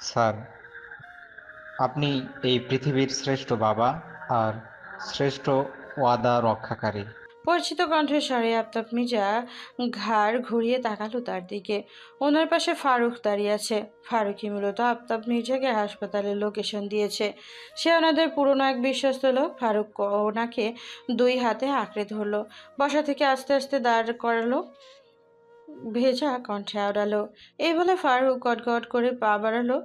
Sir, আপনি এই পৃথিবীর শ্রেষ্ঠ বাবা আর শ্রেষ্ঠ ওয়াদা রক্ষাকারী। পরিচিত কণ্ঠস্বরে আফতাব মির্জা ঘাড় ঘুরিয়ে তাকালো তার দিকে। ওনার পাশে ফারুক দাঁড়িয়ে আছে। ফারুকই মূলত আফতাব মির্জাকে হাসপাতালের লোকেশন দিয়েছে। সে ওনাদের পুরনো এক বিশ্বস্ত লোক। ফারুক ওনাকে দুই হাতে আঁকড়ে ধরলো, বসা থেকে আস্তে আস্তে দাঁড় করালো, ভেজা কণ্ঠে আওড়ালো, এই বলে ফারুক গটগট করে পা বাড়ালো।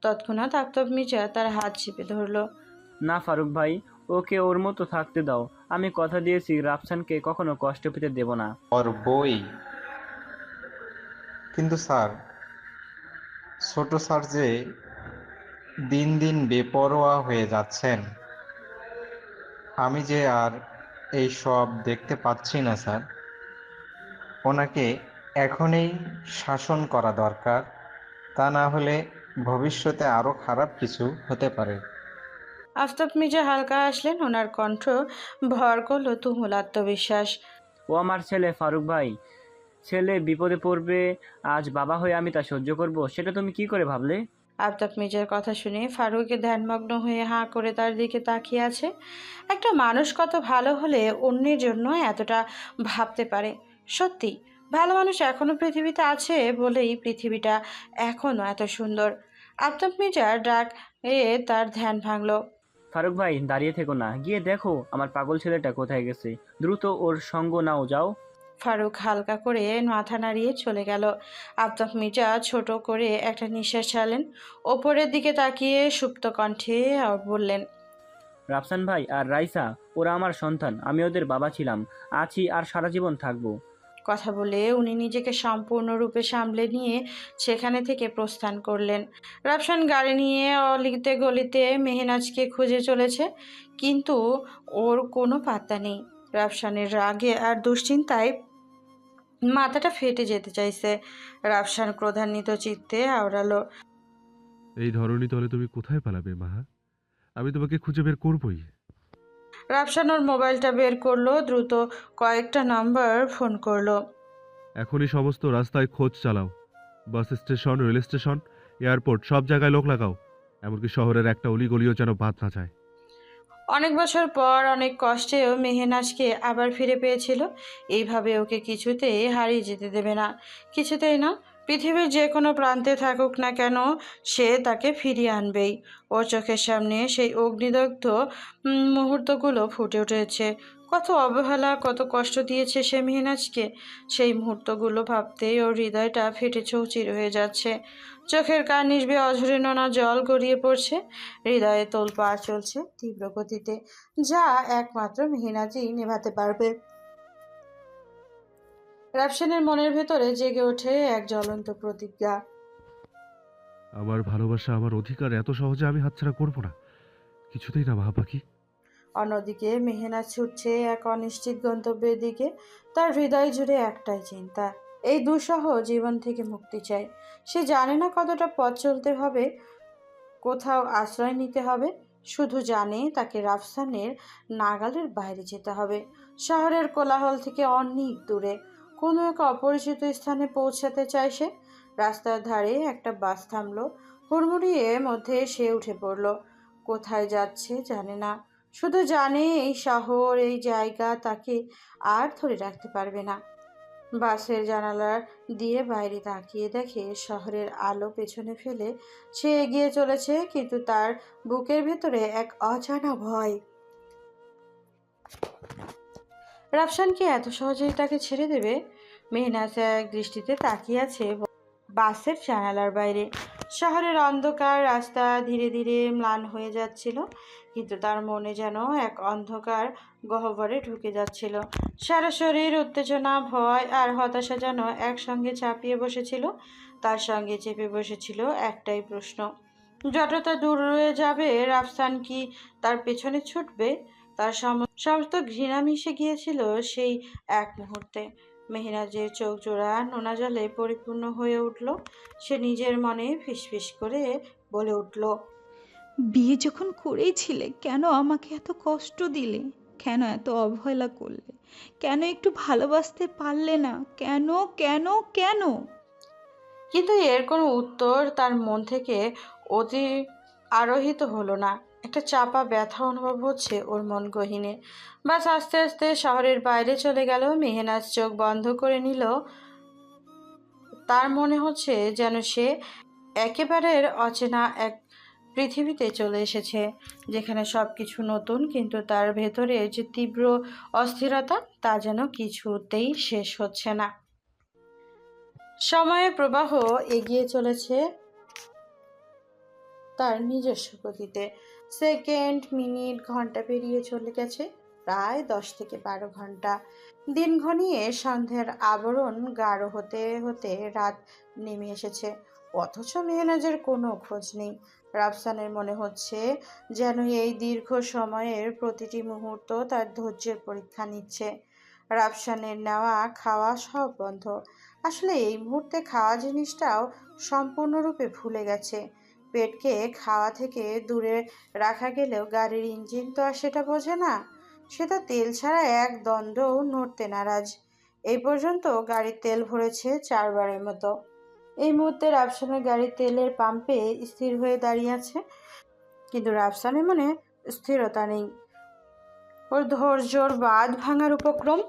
তৎক্ষণাৎ আফতাব মির্জা তার হাত চেপে ধরলো। না ফারুক ভাই, ওকে ওর মতো থাকতে দাও। আমি কথা দিয়েছি রাফসানকে কখনো কষ্ট পেতে দেব না। ওর বই। কিন্তু স্যার, ছোট স্যার যে দিন দিন বেপরোয়া হয়ে যাচ্ছেন, আমি যে আর এই সব দেখতে পাচ্ছি না স্যার। ওনাকে এখনই শাসন করা দরকার, তা না হলে ভবিষ্যতে আরো খারাপ কিছু হতে পারে। আফতাব মির্জা হালকা হাসলেন। ওনার কণ্ঠ ভর করল তুমুল আত্মবিশ্বাস। ও আমার ছেলে ফারুক ভাই, ছেলে বিপদে পড়বে, আজ বাবা হয়ে আমি তা সহ্য করব, সেটা তুমি কি করে ভাবলে? আফতাব মির্জার কথা শুনে ফারুকের ধ্যানমগ্ন হয়ে হাঁ করে তার দিকে তাকিয়ে আছে। একটা মানুষ কত ভালো হলে অন্যের জন্য এতটা ভাবতে পারে। সত্যি, ভালো মানুষ এখনো পৃথিবীতে আছে বলেই পৃথিবীটা এখনো এত সুন্দর। আফতাব মির্জার ডাক এ তার ধ্যান ভাঙল। ফারুক ভাই, দাঁড়িয়ে থেকো না, গিয়ে দেখো আমার পাগল ছেলেটা কোথায় গেছে। দ্রুত ওর সঙ্গ নাও, যাও। ফারুক হালকা করে মাথা নাড়িয়ে চলে গেল। আফতাব মির্জা ছোট করে একটা নিঃশ্বাস ছাড়লেন। ওপরের দিকে তাকিয়ে সুপ্ত কণ্ঠে বললেন, রাফসান ভাই আর রাইসা, ওরা আমার সন্তান, আমি ওদের বাবা ছিলাম, আছি আর সারা জীবন থাকবো। কথা বলে উনি নিজেকে সম্পূর্ণরূপে সামলে নিয়ে সেখানে থেকে প্রস্থান করলেন। রাফসান গাড়ি নিয়ে অলিতে গলিতে মেহনাজকে খুঁজে চলেছে, কিন্তু ওর কোনো পাত্তা নেই। রাফসানের রাগে আর দুশ্চিন্তায় মাথাটা ফেটে যেতে চাইছে। রাফসান ক্রোধান্বিত চিত্তে আওড়ালো, এই ধরনী তলে তুমি কোথায় পালাবে মাহা? আমি তোমাকে খুঁজে বের করবই। রাফসান ওর মোবাইলটা বের করলো, দ্রুত কয়েকটা নাম্বার ফোন করলো। এখনই সমস্ত রাস্তায় খোঁজ চালাও। Bus station, rail station, airport, সব জায়গায় লোক লাগাও। এমনকি শহরের একটা অলিগলিও যেন বাদ না যায়। অনেক বছর পর অনেক কষ্টেও মেহনাজকে আবার ফিরে পেয়েছিল। এইভাবে ওকে কিছুতেই হারিয়ে যেতে দেবে না, কিছুতেই না। পৃথিবীর যে কোনো প্রান্তে থাকুক না কেন, সে তাকে ফিরিয়ে আনবেই। ওর চোখের সামনে সেই অগ্নিদগ্ধ মুহূর্তগুলো ফুটে উঠেছে। কত অবহেলা, কত কষ্ট দিয়েছে সে মেহনাজকে। সেই মুহূর্তগুলো ভাবতেই ওর হৃদয়টা ফেটে চৌচির হয়ে যাচ্ছে। চোখের কার্নিশ বেয়ে অঝরে নোনা জল গড়িয়ে পড়ছে। হৃদয়ে তোলপাড় চলছে তীব্র গতিতে, যা একমাত্র মেহনাজই নেভাতে পারবে। রাফসানের মনের ভেতরে জেগে ওঠে এক জ্বলন্ত প্রতিজ্ঞা। আমার ভালোবাসা, আমার অধিকার এত সহজে আমি হাতছাড়া করব না। কিছুতেই না মাহা পাখি। অন্যদিকে মেহনাজ ছুটছে এক অনিশ্চিত গন্তব্যের দিকে। তার হৃদয় জুড়ে একটাই চিন্তা, এই দুঃসহ জীবন থেকে মুক্তি চাই। সে জানে না কতটা পথ চলতে হবে, কোথাও আশ্রয় নিতে হবে। শুধু জানে তাকে রাফসানের নাগালের বাইরে যেতে হবে, শহরের কোলাহল থেকে অনেক দূরে কোনো এক অপরিচিত স্থানে পৌঁছাতে চায় সে। রাস্তার ধারে একটা বাস থামলো। হুড়মুড়িয়ে মধ্যে সে উঠে পড়ল। কোথায় যাচ্ছে জানে না, শুধু জানে এই শহর, এই জায়গা তাকে আর ধরে রাখতে পারবে না। বাসের জানালা দিয়ে বাইরে তাকিয়ে দেখে শহরের আলো পেছনে ফেলে সে এগিয়ে চলেছে, কিন্তু তার বুকের ভেতরে এক অজানা ভয়। রাফসান কি এত সহজেই তাকে ছেড়ে দেবে? মেহনাজ এক দৃষ্টিতে তাকিয়ে আছে বাসের জানালার বাইরে। শহরের অন্ধকার, রাস্তা ধীরে ধীরে ম্লান হয়ে যাচ্ছিল, কিন্তু তার মনে যেন এক অন্ধকার গহ্বরে ঢুকে যাচ্ছিল। সারা শরীর উত্তেজনা, ভয় আর হতাশা যেন একসঙ্গে চাপিয়ে বসেছিল। তার সঙ্গে চেপে বসেছিল একটাই প্রশ্ন, যতটা দূর রয়ে যাবে রাফসান কি তার পেছনে ছুটবে? তার সমস্ত ঘৃণা মিশে গিয়েছিল সেই এক মুহূর্তে। মেহনাজের চোখ জোড়া নোনা জলে পরিপূর্ণ হয়ে উঠল। সে নিজের মনে ফিসফিস করে বলে উঠল, বিয়ে যখন করেইছিলে কেন আমাকে এত কষ্ট দিলে? কেন এত অবহেলা করলে? কেন একটু ভালোবাসতে পারলে না? কেন কেন কেন? কিন্তু এর কোনো উত্তর তার মন থেকে অতি আরোহিত হলো না। একটা চাপা ব্যথা অনুভব হচ্ছে ওর মন গহীনে। বাস আস্তে আস্তে শহরের বাইরে চলে গেল। মেহনাজ চোখ বন্ধ করে নিল। তার মনে হচ্ছে যেন সে একেবারের অচেনা এক পৃথিবীতে চলে এসেছে, যেখানে সবকিছু নতুন, কিন্তু তার ভেতরে যে তীব্র অস্থিরতা তা যেন কিছুতেই শেষ হচ্ছে না। সময়ের প্রবাহ এগিয়ে চলেছে তার নিজস্ব গতিতে। সেকেন্ড, মিনিট, ঘন্টা পেরিয়ে চলে গেছে প্রায় 10 থেকে 12 ঘন্টা। দিন ঘনিয়ে সন্ধ্যার আবরণ গাঢ় হতে হতে রাত নেমে এসেছে, অথচ মেহনাজের কোনো খোঁজ নেই। রাফসানের মনে হচ্ছে যেন এই দীর্ঘ সময়ের প্রতিটি মুহূর্ত তার ধৈর্যের পরীক্ষা নিচ্ছে। রাফসানের নেওয়া খাওয়া সব বন্ধ। আসলে এই মুহূর্তে খাওয়া জিনিসটাও সম্পূর্ণরূপে ভুলে গেছে। পেটকে খাওয়া থেকে দূরে রাখা গেলেও গাড়ির ইঞ্জিন তো আর সেটা বোঝে না। সে তো তেল ছাড়া এক দণ্ডও নড়তে নারাজ। এই পর্যন্ত গাড়ির তেল ভরেছে 4 বারের মতো। এই মুহূর্তে রাফসানের গাড়ির তেলের পাম্পে স্থির হয়ে দাঁড়িয়ে আছে, কিন্তু রাফসানের মনে স্থিরতা নেই। ওর ধৈর্যর বাঁধ ভাঙার উপক্রম।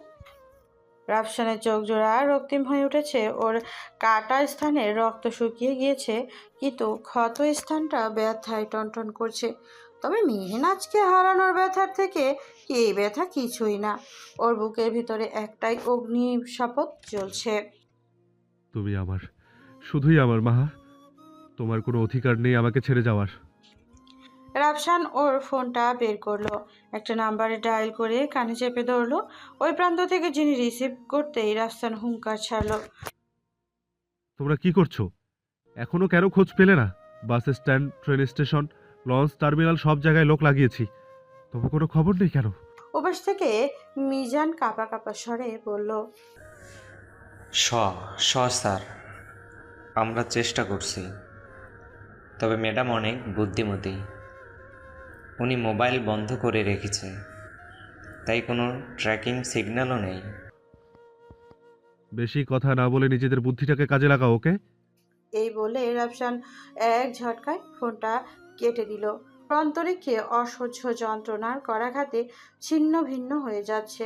রাফসানের চোখ জোড়া রক্তিম হয়ে উঠেছে। ওর কাটা স্থানের রক্ত শুকিয়ে গিয়েছে, কিন্তু ক্ষত স্থানটা ব্যথায় টনটন করছে। তবে মেহনাজকে হারানোর ব্যথার থেকে এই ব্যথা কিছুই না। ওর বুকের ভিতরে একটাই অগ্নি শপথ জ্বলছে। তুমি আমার, শুধুই আমার মাহা। তোমার কোনো অধিকার নেই আমাকে ছেড়ে যাওয়ার। রাফসান ওর ফোনটা বের করলো, একটা নাম্বারে ডায়াল করে কানে চেপে ধরলো। ওই প্রান্ত থেকে যিনি রিসিভ করতেই রাফসান হুঙ্কার ছাড়লো। তোমরা কি করছো? এখনো কেন খোঁজ পেলে না? Bus stand, train station, launch terminal, সব জায়গায় লোক লাগিয়েছি, তবু কোনো খবর নেই কেন? ওপাশ থেকে মিজান কাঁপা কাঁপা স্বরে বলল, স স স্যার, আমরা চেষ্টা করছি, তবে ম্যাডাম অনেক বুদ্ধিমতী। উনি মোবাইল বন্ধ করে রেখেছে, তাই কোনো ট্র্যাকিং সিগন্যালও নেই। বেশি কথা না বলে নিজেদের বুদ্ধিটাকে কাজে লাগাও, ওকে? এই বলে রাফসান এক ঝটকায় ফোনটা কেটে দিল। অন্তরিক্ষে অসহ্য যন্ত্রণার করাঘাতে ছিন্ন ভিন্ন হয়ে যাচ্ছে।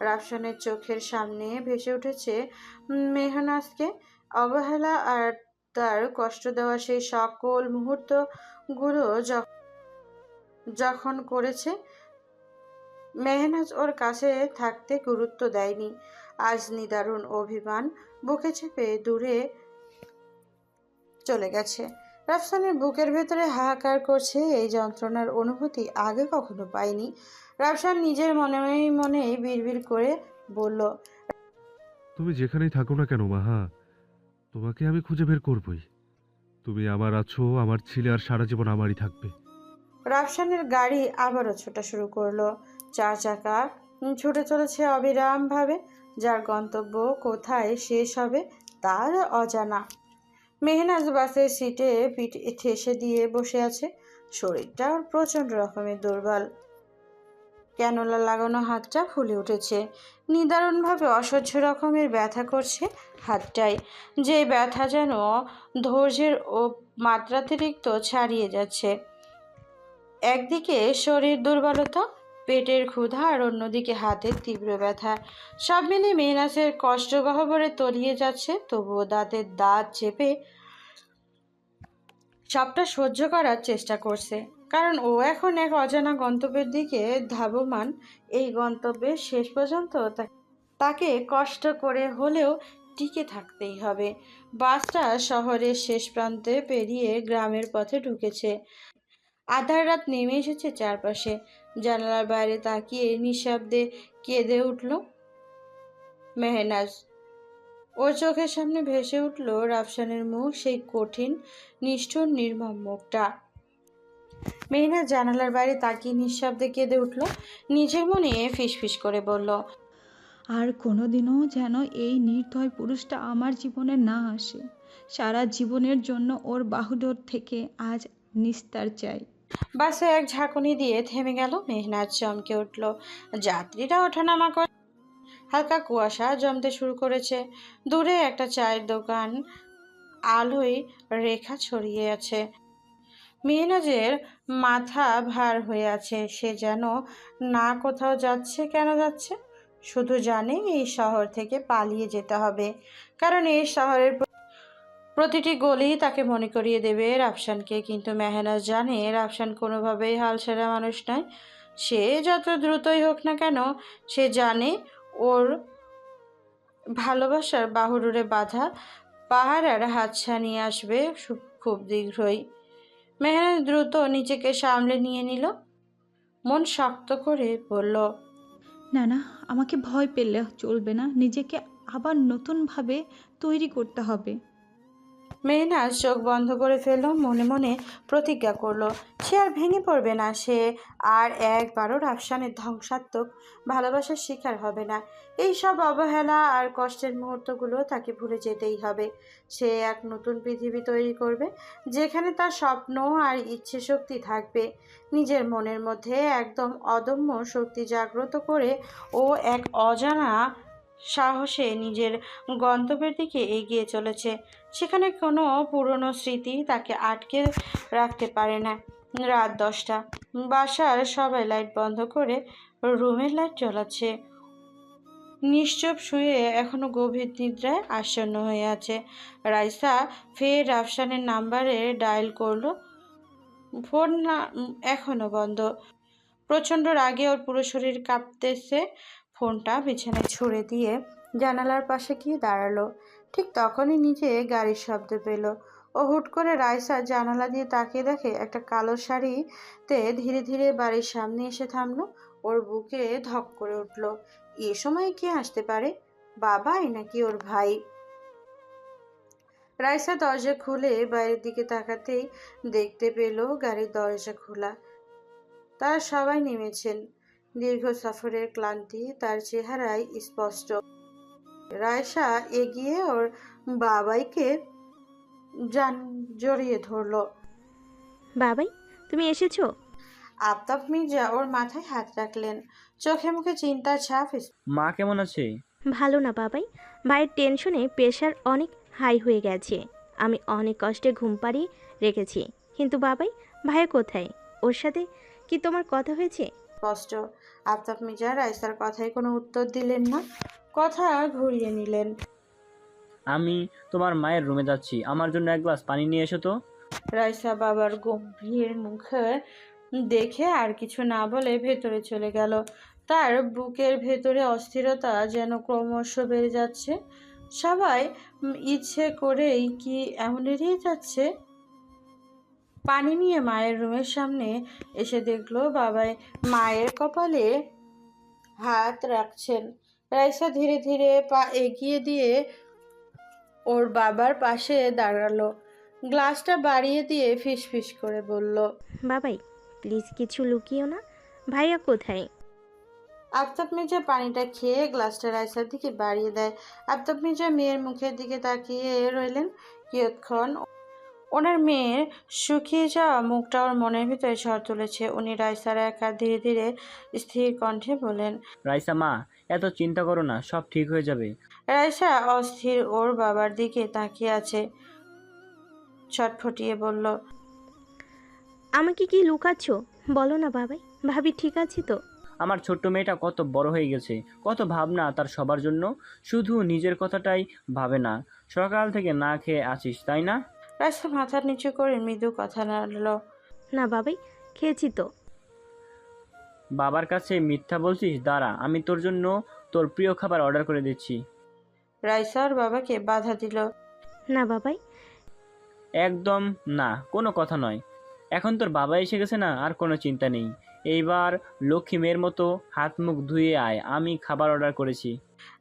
রাফসানের চোখের সামনে ভেসে উঠেছে মেহনাজকে অবহেলা আর তার কষ্ট দেওয়া সেই সকল মুহূর্তগুলো যখন করেছে। মেহনাজ ওর কাছে থাকতে গুরুত্ব দেয়নি, আজ নিদারুণ অভিমান বুকে চেপে দূরে চলে গেছে। রাফসানের বুকের ভেতরে হাহাকার করছে। এই যন্ত্রণার অনুভূতি আগে কখনো পায়নি। রাফসান নিজের মনেই মনেই বিড়বিড় করে বলল, তুমি যেখানেই থাকো না কেন মাহা, তোমাকে আমি খুঁজে বের করবই। তুমি আমার আছো, আমার ছিলে, আর সারা জীবন আমারই থাকবে। রাফসানের গাড়ি আবারও ছোটা শুরু করলো। 4 চাকা ছুটে চলেছে অবিরামভাবে। যার গন্তব্য কোথায় শেষ হবে তার অজানা। মেহনাজ বাসের সিটে পিঠ ঠেসে দিয়ে বসে আছে। শরীরটা ওর প্রচণ্ড রকমের দুর্বল। ক্যানোলা লাগানো হাতটা ফুলে উঠেছে। নিদারুণভাবে অসহ্য রকমের ব্যথা করছে হাতটায়, যে ব্যথা যেন ধৈর্যের ও মাত্রাতিরিক্ত ছাড়িয়ে যাচ্ছে। একদিকে শরীর দুর্বলতা, পেটের ক্ষুধা, আর অন্যদিকে হাতের তীব্র ব্যথা। সব মিলিয়ে মেহনাজের কষ্ট গহ্বরে তলিয়ে যাচ্ছে। তবুও দাঁতের দাঁত চেপে সবটা সহ্য করার চেষ্টা করছে, কারণ ও এখন এক অজানা গন্তব্যের দিকে ধাবমান। এই গন্তব্যের শেষ পর্যন্ত তাকে কষ্ট করে হলেও টিকে থাকতেই হবে। বাসটা শহরের শেষ প্রান্তে পেরিয়ে গ্রামের পথে ঢুকেছে। আধার রাত নেমে এসেছে চারপাশে। জানালার বাইরে তাকিয়ে নিঃশব্দে কেঁদে উঠল মেহনাজ। ওর চোখের সামনে ভেসে উঠল রাফসানের মুখ, সেই কঠিন, নিষ্ঠুর, নির্মম মুখটা। মেহনাজ জানালার বাইরে তাকিয়ে নিঃশব্দে কেঁদে উঠল। নিজের মনে ফিসফিস করে বলল, আর কোনোদিনও যেন এই নির্দয় পুরুষটা আমার জীবনে না আসে। সারা জীবনের জন্য ওর বাহুডোর থেকে আজ নিস্তার চাই। বাসে এক ঝাঁকুনি দিয়ে থেমে গেল। মেহনাজ চমকে উঠল। যাত্রীরা ওঠানামা করে। হালকা কুয়াশা জমতে শুরু করেছে। দূরে একটা চায়ের দোকান আলোয় রেখা ছড়িয়ে আছে। মেহনাজের মাথা ভার হয়ে আছে। সে যেন না কোথাও যাচ্ছে, কেন যাচ্ছে, শুধু জানে এই শহর থেকে পালিয়ে যেতে হবে, কারণ এই শহরের প্রতিটি গলি তাকে মনে করিয়ে দেবে রাফসানকে। কিন্তু মেহনাজ জানে রাফসান কোনোভাবেই হাল ছাড়া মানুষ নয়। সে যত দ্রুতই হোক না কেন, সে জানে ওর ভালোবাসার বাহুডোরে বাঁধা পাহারার হাতছানি আসবে খুব শীঘ্রই। মেহনাজ দ্রুত নিজেকে সামলে নিয়ে নিল, মন শক্ত করে বলল, না না, আমাকে ভয় পেলে চলবে না, নিজেকে আবার নতুনভাবে তৈরি করতে হবে। মেহনাজ চোখ বন্ধ করে ফেলল, মনে মনে প্রতিজ্ঞা করলো সে আর ভেঙে পড়বে না, সে আর একবারও রাফসানের ধ্বংসাত্মক ভালোবাসার শিকার হবে না। এই সব অবহেলা আর কষ্টের মুহূর্তগুলো তাকে ভুলে যেতেই হবে। সে এক নতুন পৃথিবী তৈরি করবে, যেখানে তার স্বপ্ন আর ইচ্ছে শক্তি থাকবে। নিজের মনের মধ্যে একদম অদম্য শক্তি জাগ্রত করে ও এক অজানা সাহসে নিজের গন্তব্যের দিকে এগিয়ে চলেছে। সেখানে কোনো পুরনো স্মৃতি তাকে আটকে রাখতে পারে না। রাত 10টা, বাসার সবাই লাইট বন্ধ করে রুমের লাইট জ্বলাচ্ছে। নিশ্চুপ শুয়ে এখনো গভীর নিদ্রায় আচ্ছন্ন হয়ে আছে। রাইসা ফের রাফসানের নাম্বারে ডায়াল করলো, ফোন না এখনো বন্ধ। প্রচণ্ড রাগে ওর পুরো শরীর কাঁপতেছে। ফোনটা বিছানায় ছুঁড়ে দিয়ে জানালার পাশে গিয়ে দাঁড়ালো। ঠিক তখনই নিচে গাড়ির শব্দ পেল। ও হুট করে রাইসা জানালা দিয়ে তাকিয়ে দেখে একটা কালো শাড়িতে ধীরে ধীরে বাড়ির সামনে এসে থামলো। ওর বুকে ধক করে উঠল। এ সময় কে আসতে পারে? বাবাই নাকি ওর ভাই? রাইসা দরজা খুলে বাইরের দিকে তাকাতেই দেখতে পেল গাড়ির দরজা খোলা। তারা সবাই নেমেছেন। দীর্ঘ সফরের ক্লান্তি তার চেহারায় স্পষ্ট। রায়সা এগিয়ে ওর বাবাইকে জান জড়িয়ে ধরল। বাবাই, তুমি এসেছো? আফতাব মির্জা ওর মাথায় হাত রাখলেন, চোখে মুখে চিন্তার ছাপ। মা কেমন আছে? ভালো না বাবাই, ভাইয়ের টেনশনে প্রেশার অনেক হাই হয়ে গেছে। আমি অনেক কষ্টে ঘুম পাড়িয়ে রেখেছি। কিন্তু বাবাই, ভাইয়া কোথায়? ওর সাথে কি তোমার কথা হয়েছে? স্পষ্ট। আফতাব মির্জা রাইসার কথায় কোনো উত্তর দিলেন না, কথা ঘুরিয়ে নিলেন। আমি তোমার মায়ের রুমে যাচ্ছি, আমার জন্য এক গ্লাস পানি নিয়ে এসো তো। রাইসা বাবার গম্ভীর মুখে দেখে আর কিছু না বলে ভেতরে চলে গেল। তার বুকের ভেতরে অস্থিরতা যেন ক্রমশ বেড়ে যাচ্ছে। সবাই ইচ্ছে করেই কি এমন এড়িয়ে যাচ্ছে? পানি নিয়ে মায়ের রুমের সামনে এসে দেখলো বাবাই মায়ের কপালে হাত রাখছেন। রাইসা ধীরে ধীরে পা এগিয়ে দিয়ে ওর বাবার পাশে দাঁড়ালো, গ্লাসটা বাড়িয়ে দিয়ে ফিসফিস করে বলল, বাবাই, প্লিজ কিছু লুকিও না। ভাইয়া কোথায়? আফতাব মির্জা পানিটা খেয়ে গ্লাসটা রাইসার দিকে বাড়িয়ে দেয়। আফতাব মির্জা মেয়ের মুখের দিকে তাকিয়ে রইলেন কিয়ৎক্ষণ। ওনার মেয়ের শুকিয়ে যাওয়া মুখটা ওর মনের ভিতরে ঝড় তুলেছে। উনি রাইসার এক হাত ধীরে ধীরে স্থির কণ্ঠে বলেন, রাইসা মা, এত চিন্তা করো না, সব ঠিক হয়ে যাবে। রাইসা অস্থির ওর বাবার দিকে তাকিয়ে আছে, ছটফটিয়ে বলল, আমাকে কি লুকাচ্ছ? বলো না বাবাই, ভাবি ঠিক আছে তো? আমার ছোট্ট মেয়েটা কত বড় হয়ে গেছে, কত ভাবনা তার সবার জন্য, শুধু নিজের কথাটাই ভাবে না। সকাল থেকে না খেয়ে আছিস তাই না? রাইসা মাথা নিচু করে মৃদু কথা নাড়ল। না বাবাই, খেয়েছি তো। বাবার কাছে মিথ্যা বলছিস? দাঁড়া, আমি তোর জন্য তোর প্রিয় খাবার অর্ডার করে দিচ্ছি। রাইসা ওর বাবাকে বাধা দিল। না বাবাই। একদম না, কোনো কথা নয়। এখন তোর বাবা এসে গেছে না, আর কোনো চিন্তা নেই। এইবার লক্ষ্মী মেয়ের মতো হাত মুখ ধুয়ে আয়, আমি খাবার অর্ডার করেছি।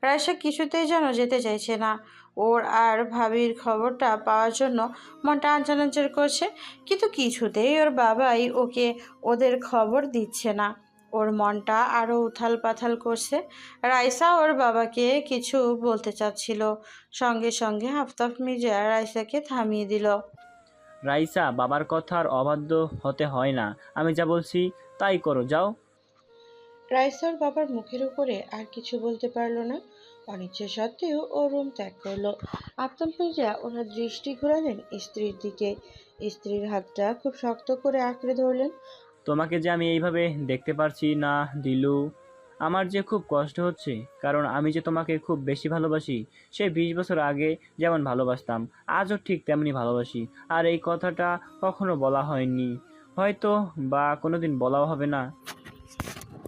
রাইসা কিছুতেই যেন যেতে চাইছে না। ওর আর ভাবির খবরটা পাওয়ার জন্য মনটা আনচানাঞ্চর করছে, কিন্তু কিছুতেই ওর বাবাই ওকে ওদের খবর দিচ্ছে না। ওর মনটা আরও উথাল পাথাল করছে। রাইসা ওর বাবাকে কিছু বলতে চাচ্ছিল, সঙ্গে সঙ্গে আফতাব মির্জা রাইসাকে থামিয়ে দিল। রাইসা, বাবার কথার অবাধ্য হতে হয় না, আমি যা বলছি তাই করো, যাও। রাইসার বাবার মুখের উপরে আর কিছু বলতে পারলো না। অনিচ্ছা সত্ত্বেও ও রুম ত্যাগ করলো। আফতাব মির্জা ওনার দৃষ্টি ঘোরালেন স্ত্রীর দিকে। স্ত্রীর হাতটা খুব শক্ত করে আঁকড়ে ধরলেন। তোমাকে যে আমি এইভাবে দেখতে পারছি না দিলু, আমার যে খুব কষ্ট হচ্ছে, কারণ আমি যে তোমাকে খুব বেশি ভালোবাসি। সেই 20 বছর আগে যেমন ভালোবাসতাম, আজও ঠিক তেমনি ভালোবাসি। আর এই কথাটা কখনো বলা হয়নি, হয়তো বা কোনোদিন বলাও হবে না।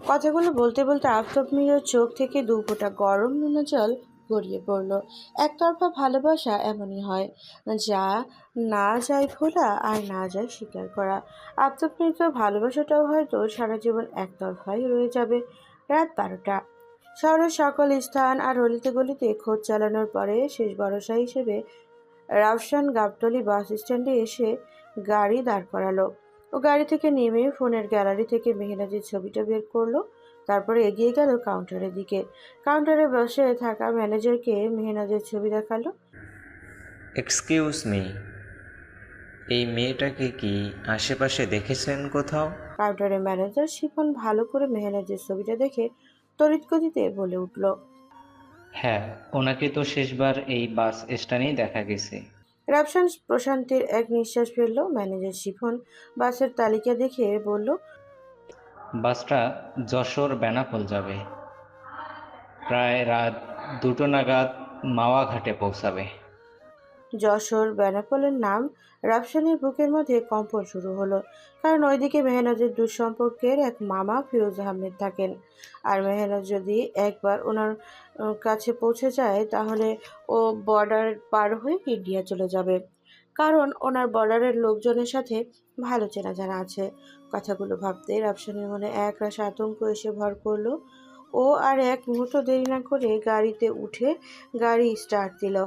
কথাগুলো বলতে বলতে আফতাব মিরার চোখ থেকে দু ফোঁটা গরম নুনা জল গড়িয়ে পড়ল। একতরফা ভালোবাসা এমনই হয়, যা না যায় ভোলা আর না যায় স্বীকার করা। আফতাব মিরার ভালোবাসাটাও হয়তো সারা জীবন একতরফাই রয়ে যাবে। রাত 12টা। শহরের সকল স্থান আর অলিতে গলিতে খোঁজ চালানোর পরে শেষ ভরসা হিসেবে রাফসান গাবতলী বাস স্ট্যান্ডে এসে গাড়ি দাঁড় করালো। ও গাড়ি থেকে নেমে ফোনের গ্যালারি থেকে মেহনাজের ছবিটা বের করলো। তারপরে এগিয়ে গেল কাউন্টারের দিকে। কাউন্টারে বসে থাকা ম্যানেজারকে মেহনাজের ছবি দেখালো। এক্সকিউজ মি, এই মেয়েটাকে কি আশেপাশে দেখেছেন কোথাও? কাউন্টারের ম্যানেজার শিফন ভালো করে মেহনাজের ছবিটা দেখে তড়িৎ গতিতে বলে উঠল। হ্যাঁ, ওনাকে তো শেষবার এই বাস স্ট্যান্ডেই দেখা গেছে। রাফসান প্রশান্তির এক নিঃশ্বাস ফেললো। ম্যানেজার শিফন বাসের তালিকা দেখে বলল, বাসটা যশোর বেনাপোল যাবে, প্রায় রাত 2টো নাগাদ মাওয়া ঘাটে পৌঁছাবে। যশোর বেনাপোলের নাম রাফসানের বুকের মধ্যে কম্পন শুরু হলো। কারণ ওইদিকে মেহনাজের দুঃসম্পর্কের এক মামা ফিরোজ আহমেদ থাকেন। আর মেহনাজ যদি একবার ওনার কাছে পৌঁছে যায় তাহলে ও বর্ডার পার হয়ে ইন্ডিয়া চলে যাবে। কারণ ওনার বর্ডারের লোকজনের সাথে ভালো চেনা জানা আছে। কথাগুলো ভাবতে রাফসানের মনে একরাশ আতঙ্ক এসে ভর করলো। ও আর এক মুহূর্ত দেরি না করে গাড়িতে উঠে গাড়ি স্টার্ট দিল।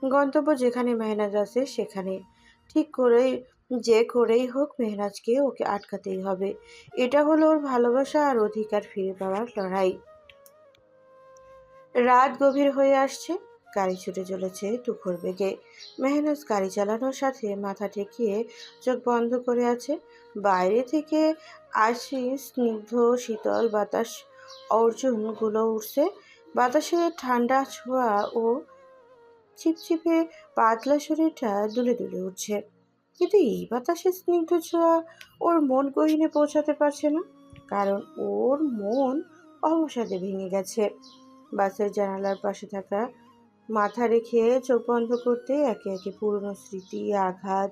গন্তব্য যেখানে মেহনাজ আছে সেখানে। ঠিক করেই হোক মেহনাজকে ওকে আটকাতেই হবে। এটা হলো ওর ভালোবাসা আর অধিকার ফিরে পাওয়ার লড়াই। রাত গভীর হয়ে আসছে। গাড়ি ছুটে চলেছে তুখোর বেগে। মেহনাজ গাড়ি চালানোর সাথে মাথা ঠেকিয়ে চোখ বন্ধ করে আছে। বাইরে থেকে আসি স্নিগ্ধ শীতল বাতাস অর্জুনগুলো উঠছে। বাতাসের ঠান্ডা ছোঁয়া ও চিপচিপে পাতলা শরীরটা দুলে দুলে উঠছে। কিন্তু এই বাতাসের স্নিগ্ধ ছোঁয়া ওর মন গহীনে পৌঁছাতে পারছে না। কারণ ওর মন অবসাদে ভেঙে গেছে। বাসের জানালার পাশে থাকা মাথা রেখে চোখ বন্ধ করতে একে একে পুরনো স্মৃতি আঘাত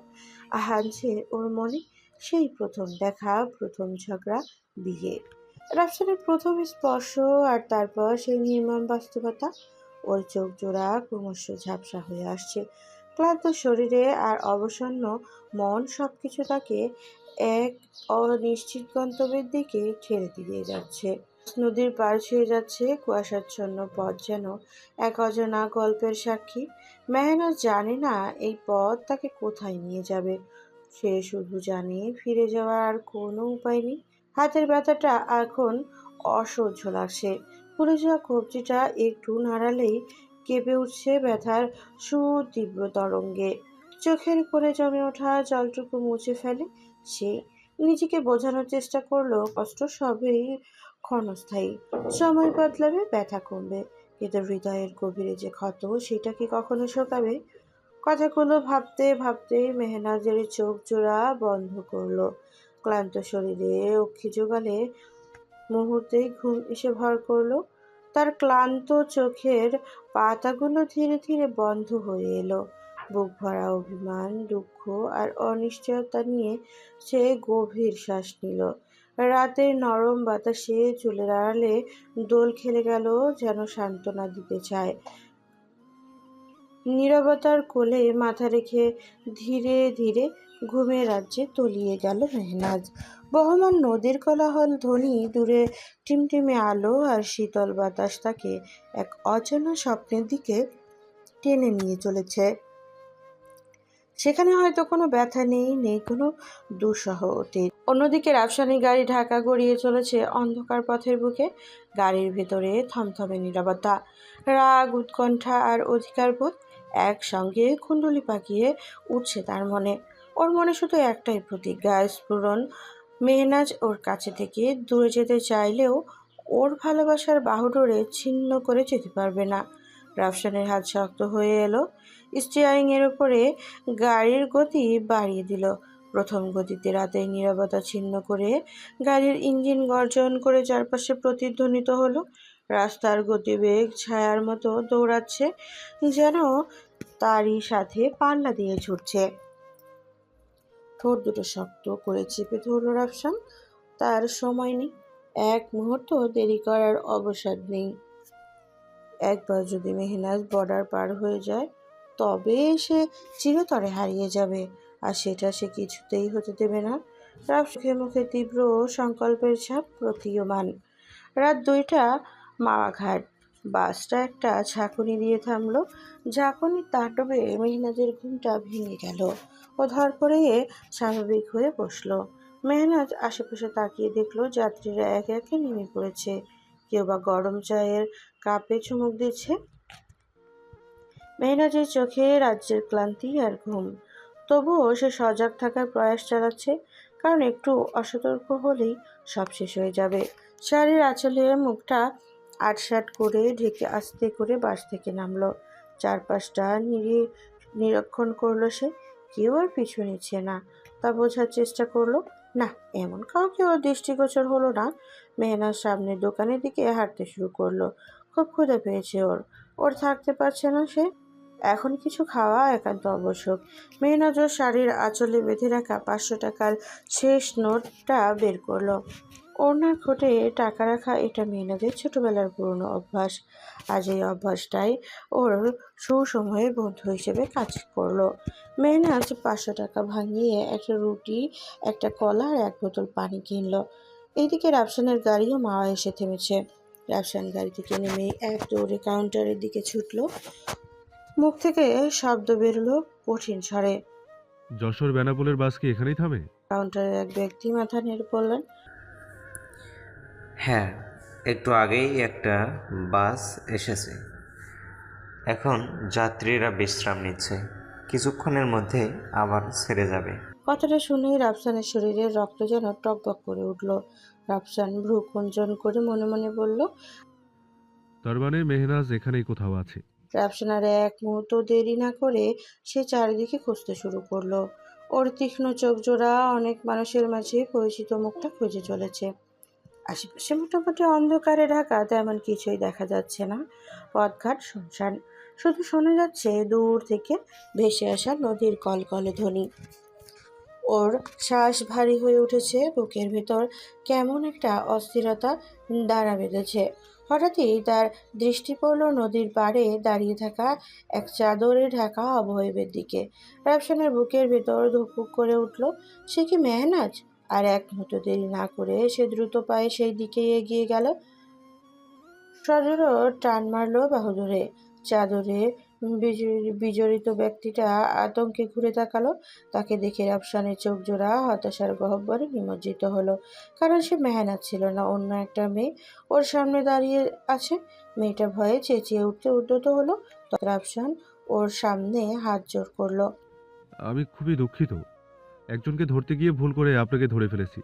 হানছে ওর মনে। সেই প্রথম দেখা, প্রথম ঝগড়া, বিয়ে, রাফসানের প্রথম স্পর্শ, আর তারপর সেই নির্মম বাস্তবতা। ওর চোখ জোড়া ক্রমশ ঝাপসা হয়ে আসছে। ক্লান্ত শরীরে আর অবসন্ন মন সবকিছু তাকে এক অনিশ্চিত গন্তব্যের দিকে ঠেলে দিয়ে যাচ্ছে। নদীর পার ছুঁয়ে যাচ্ছে কুয়াশাচ্ছন্ন পথ যেন এক অজানা গল্পের সাক্ষী। মেহনাজ জানে না এই পথ তাকে কোথায় নিয়ে যাবে। সে শুধু জানে ফিরে যাওয়ার আর কোনো উপায় নেই। হাতের ব্যথাটা এখন অসহ্য লাগছে। ফুলে যাওয়া কবজিটা একটু নাড়ালেই কেঁপে উঠছে ব্যথার সুতীব্র তরঙ্গে। চোখের কোণে জমে ওঠা জলটুকু মুছে ফেলে সে। নিজেকে বোঝানোর চেষ্টা করলো কষ্ট সবই ক্ষণস্থায়ী। সময় বদলাবে, ব্যথা কমবে, কিন্তু হৃদয়ের গভীরে যে ক্ষত সেটা কি কখনো শোকাবে? কথাগুলো ভাবতে ভাবতে মেহনাজের চোখ জোড়া বন্ধ করলো। ক্লান্ত শরীরে অক্ষি জোগালে মুহূর্তেই ঘুম এসে ভর করলো। তার ক্লান্ত চোখের পাতাগুলো ধীরে ধীরে বন্ধ হয়ে এলো। বুক ভরা অভিমান, দুঃখ আর অনিশ্চয়তা নিয়ে সে গভীর শ্বাস নিল। রাতের নরম বাতাসে চুলের আড়ালে দোল খেলে গেল, যেন সান্ত্বনা দিতে চায়। নীরবতার কোলে মাথা রেখে ধীরে ধীরে ঘুমের রাজ্যে তলিয়ে গেল মেহনাজ। বহমান নদীর কোলাহল ধ্বনি, দূরে টিমটিমে আলো আর শীতল বাতাস তাকে এক অচেনা স্বপ্নের দিকে টেনে নিয়ে চলেছে। সেখানে হয়তো কোনো ব্যথা নেই, নেই কোনো দুঃসহ অতীত। অন্যদিকে রাফসানি গাড়ি ঢাকা গড়িয়ে চলেছে অন্ধকার পথের বুকে। গাড়ির ভেতরে থমথমে নীরবতা, রাগ, উৎকণ্ঠা আর অধিকারবোধ একসঙ্গে কুণ্ডলি পাকিয়ে উঠছে তার মনে। ওর মনে শুধু একটাই প্রতিজ্ঞা স্ফুরণ। মেহনাজ ওর কাছে থেকে দূরে যেতে চাইলেও ওর ভালোবাসার বাহুডোরে ছিন্ন করে যেতে পারবে না। রাফসানের হাত শক্ত হয়ে এলো। স্টিয়ারিং এর উপরে গাড়ির গতি বাড়িয়ে দিল। প্রথম গতিতে রাতের নীরবতা ছিন্ন করে গাড়ির ইঞ্জিন গর্জন করে চারপাশে প্রতিধ্বনিত হলো। রাস্তার গতিবেগ ছায়ার মতো দৌড়াচ্ছে, যেন তারই সাথে পাল্লা দিয়ে ছুটছে। ঠোঁট দুটো শক্ত করে চেপে ধরল রাফসান। তার সময় নেই, এক মুহূর্ত দেরি করার অবসাদ নেই। একবার যদি মেহনাজ বর্ডার পার হয়ে যায়, তবে সে চিরতরে হারিয়ে যাবে, আর সেটা সে কিছুতেই হতে দেবে না। মুখে মুখে তীব্র সংকল্পের ছাপ প্রতীয়মান। রাত 2টা, মাওয়াঘাট। বাসটা একটা ঝাঁকুনি দিয়ে থামলো। ঝাঁকুনির তাণ্ডবে মেহনাজের ঘুমটা ভেঙে গেল। ও ধড়পড়ে স্বাভাবিক হয়ে বসলো। মেহনাজ আশেপাশে তাকিয়ে দেখলো যাত্রীরা একে একে নেমে পড়েছে। কেউ বা গরম চায়ের কাপে চুমুক দিচ্ছে। মেহনাজের চোখে রাজ্যের ক্লান্তি আর ঘুম। তবুও সে সজাগ থাকার প্রয়াস চালাচ্ছে, কারণ একটু অসতর্ক হলেই সব শেষ হয়ে যাবে। শাড়ির আঁচলে মুখটা আটসাট করে ঢেকে আস্তে করে বাস থেকে নামলো। চারপাশটা নিরীক্ষণ করলো সে। কেউ আর পিছু নিচ্ছে না, তা বোঝার চেষ্টা করলো। না, এমন কাউকে ওর দৃষ্টিগোচর হলো না। মেহনাজ সামনের দোকানের দিকে হাঁটতে শুরু করলো। খুব ক্ষুধা পেয়েছে ওর। ওর থাকতে পারছে না সে। এখন কিছু খাওয়া একান্ত আবশ্যক। মেহনাজ ওর শাড়ির আঁচলে বেঁধে রাখা 500 টাকার শেষ নোটটা বের করলো। ওড়নার খোঁটে টাকা রাখা এটা মেহনাজের ছোটবেলার পুরনো অভ্যাস। আজ এই অভ্যাসটাই ওর সুসময়ে বন্ধু হিসেবে কাজ করলো। মেহনাজ 500 টাকা ভাঙিয়ে একটা রুটি, একটা কলা আর 1 বোতল পানি কিনলো। এইদিকে রাফসানের গাড়িও মাওয়া এসে থেমেছে। রাফসান গাড়ি থেকে নেমে এক দৌড়ে কাউন্টারের দিকে ছুটলো। মুখ থেকে শব্দ বেরোলো কঠিন স্বরে। যশোর বেনাপোলের বাস কি এখানেই থামে? কাউন্টারের এক ব্যক্তি মাথা নেড়ে বললেন, হ্যাঁ, একটু আগেই একটা বাস এসেছে। এখন যাত্রীরা বিশ্রাম নিচ্ছে, কিছুক্ষণের মধ্যে আবার ছেড়ে যাবে। কথাটা শুনেই রাফসানের শরীরের রক্ত যেন টকবক করে উঠল। রাফসান ভ্রু কুঞ্চন করে মনে মনে বলল, তার মানে মেহনাজ এখানেই কোথাও আছে। রাফসান আর এক মুহূর্ত দেরি না করে সে চারিদিকে খুঁজতে শুরু করলো। ওর তীক্ষ্ণ চোখ জোড়া অনেক মানুষের মাঝে পরিচিত মুখটা খুঁজে চলেছে। আশেপাশে মোটামুটি অন্ধকারে ঢাকা, তেমন কিছুই দেখা যাচ্ছে না। পথঘাট শুনশান, শুধু শোনা যাচ্ছে দূর থেকে ভেসে আসা নদীর কলকলে ধ্বনি। ওর শ্বাস ভারী হয়ে উঠেছে, বুকের ভেতর কেমন একটা অস্থিরতা দাঁড়া বেঁধেছে। হঠাৎই তার দৃষ্টি পড়ল নদীর পাড়ে দাঁড়িয়ে থাকা এক চাদরে ঢাকা অবয়বের দিকে। রাফসানের বুকের ভেতর ধুকপুক করে উঠল। সে কি মেহনাজ? আর এক মুহূর্ত দেরি না করে সে দ্রুত পায়ে সেই দিকে এগিয়ে গেল। সজোরে টান মারল বাহু ধরে। চাদরে বিজড়িত ব্যক্তিটা আতঙ্কে ঘুরে তাকালো। তাকে দেখে রাফসানের চোখ জোড়া হতাশার গহ্বরে নিমজ্জিত হলো। কারণ সে মেহনাজ ছিল না, অন্য একটা মেয়ে ওর সামনে দাঁড়িয়ে আছে। মেয়েটা ভয়ে চেঁচিয়ে উঠতে উদ্যত হলো। রাফসান ওর সামনে হাত জোড় করলো। আমি খুবই দুঃখিত, একজনকে ধরতে গিয়ে ভুল করে আপনাকে ধরে ফেলেছি।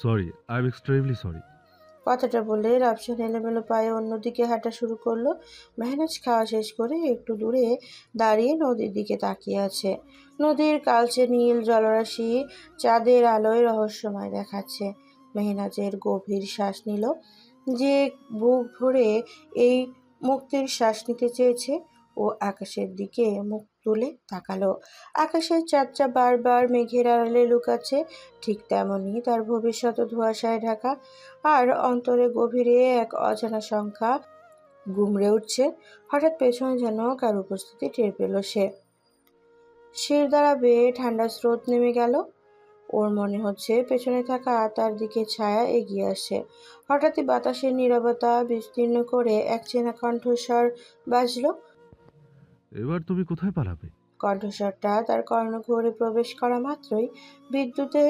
Sorry, I am extremely sorry. কথাটা বলে রাফসান এলোমেলো পায়ে অন্যদিকে হাঁটা শুরু করলো। মেহনাজ খাওয়া শেষ করে একটু দূরে দাঁড়িয়ে নদীর দিকে তাকিয়ে আছে। নদীর কালচে নীল জলরাশি চাঁদের আলোয় রহস্যময় দেখাচ্ছে। মেহনাজের গভীর শ্বাস নিল। যে বুক ভরে এই মুক্তির শ্বাস নিতে চেয়েছে, ও আকাশের দিকে মুখ তুলে তাকালো। আকাশের চাঁদটা বারবার মেঘের আড়ালে লুকাচ্ছে। ঠিক তেমনই তার ভবিষ্যৎ ধোঁয়াশায় ঢাকা। আর অন্তরে গভীরে এক অজানা সংখ্যা গুমড়ে উঠছে। হঠাৎ পেছনে যেন কার উপস্থিতি টের পেল সে। শির দ্বারা বেয়ে ঠান্ডা স্রোত নেমে গেল। ওর মনে হচ্ছে পেছনে থাকা তার দিকে ছায়া এগিয়ে আসছে। হঠাৎই বাতাসের নীরবতা বিস্তীর্ণ করে এক চেনা কণ্ঠস্বর বাজল। এবার তুমি কোথায় পালাবে? কণ্ঠস্বরটা তার কর্ণগহ্বরে প্রবেশ করা মাত্রই বিদ্যুতে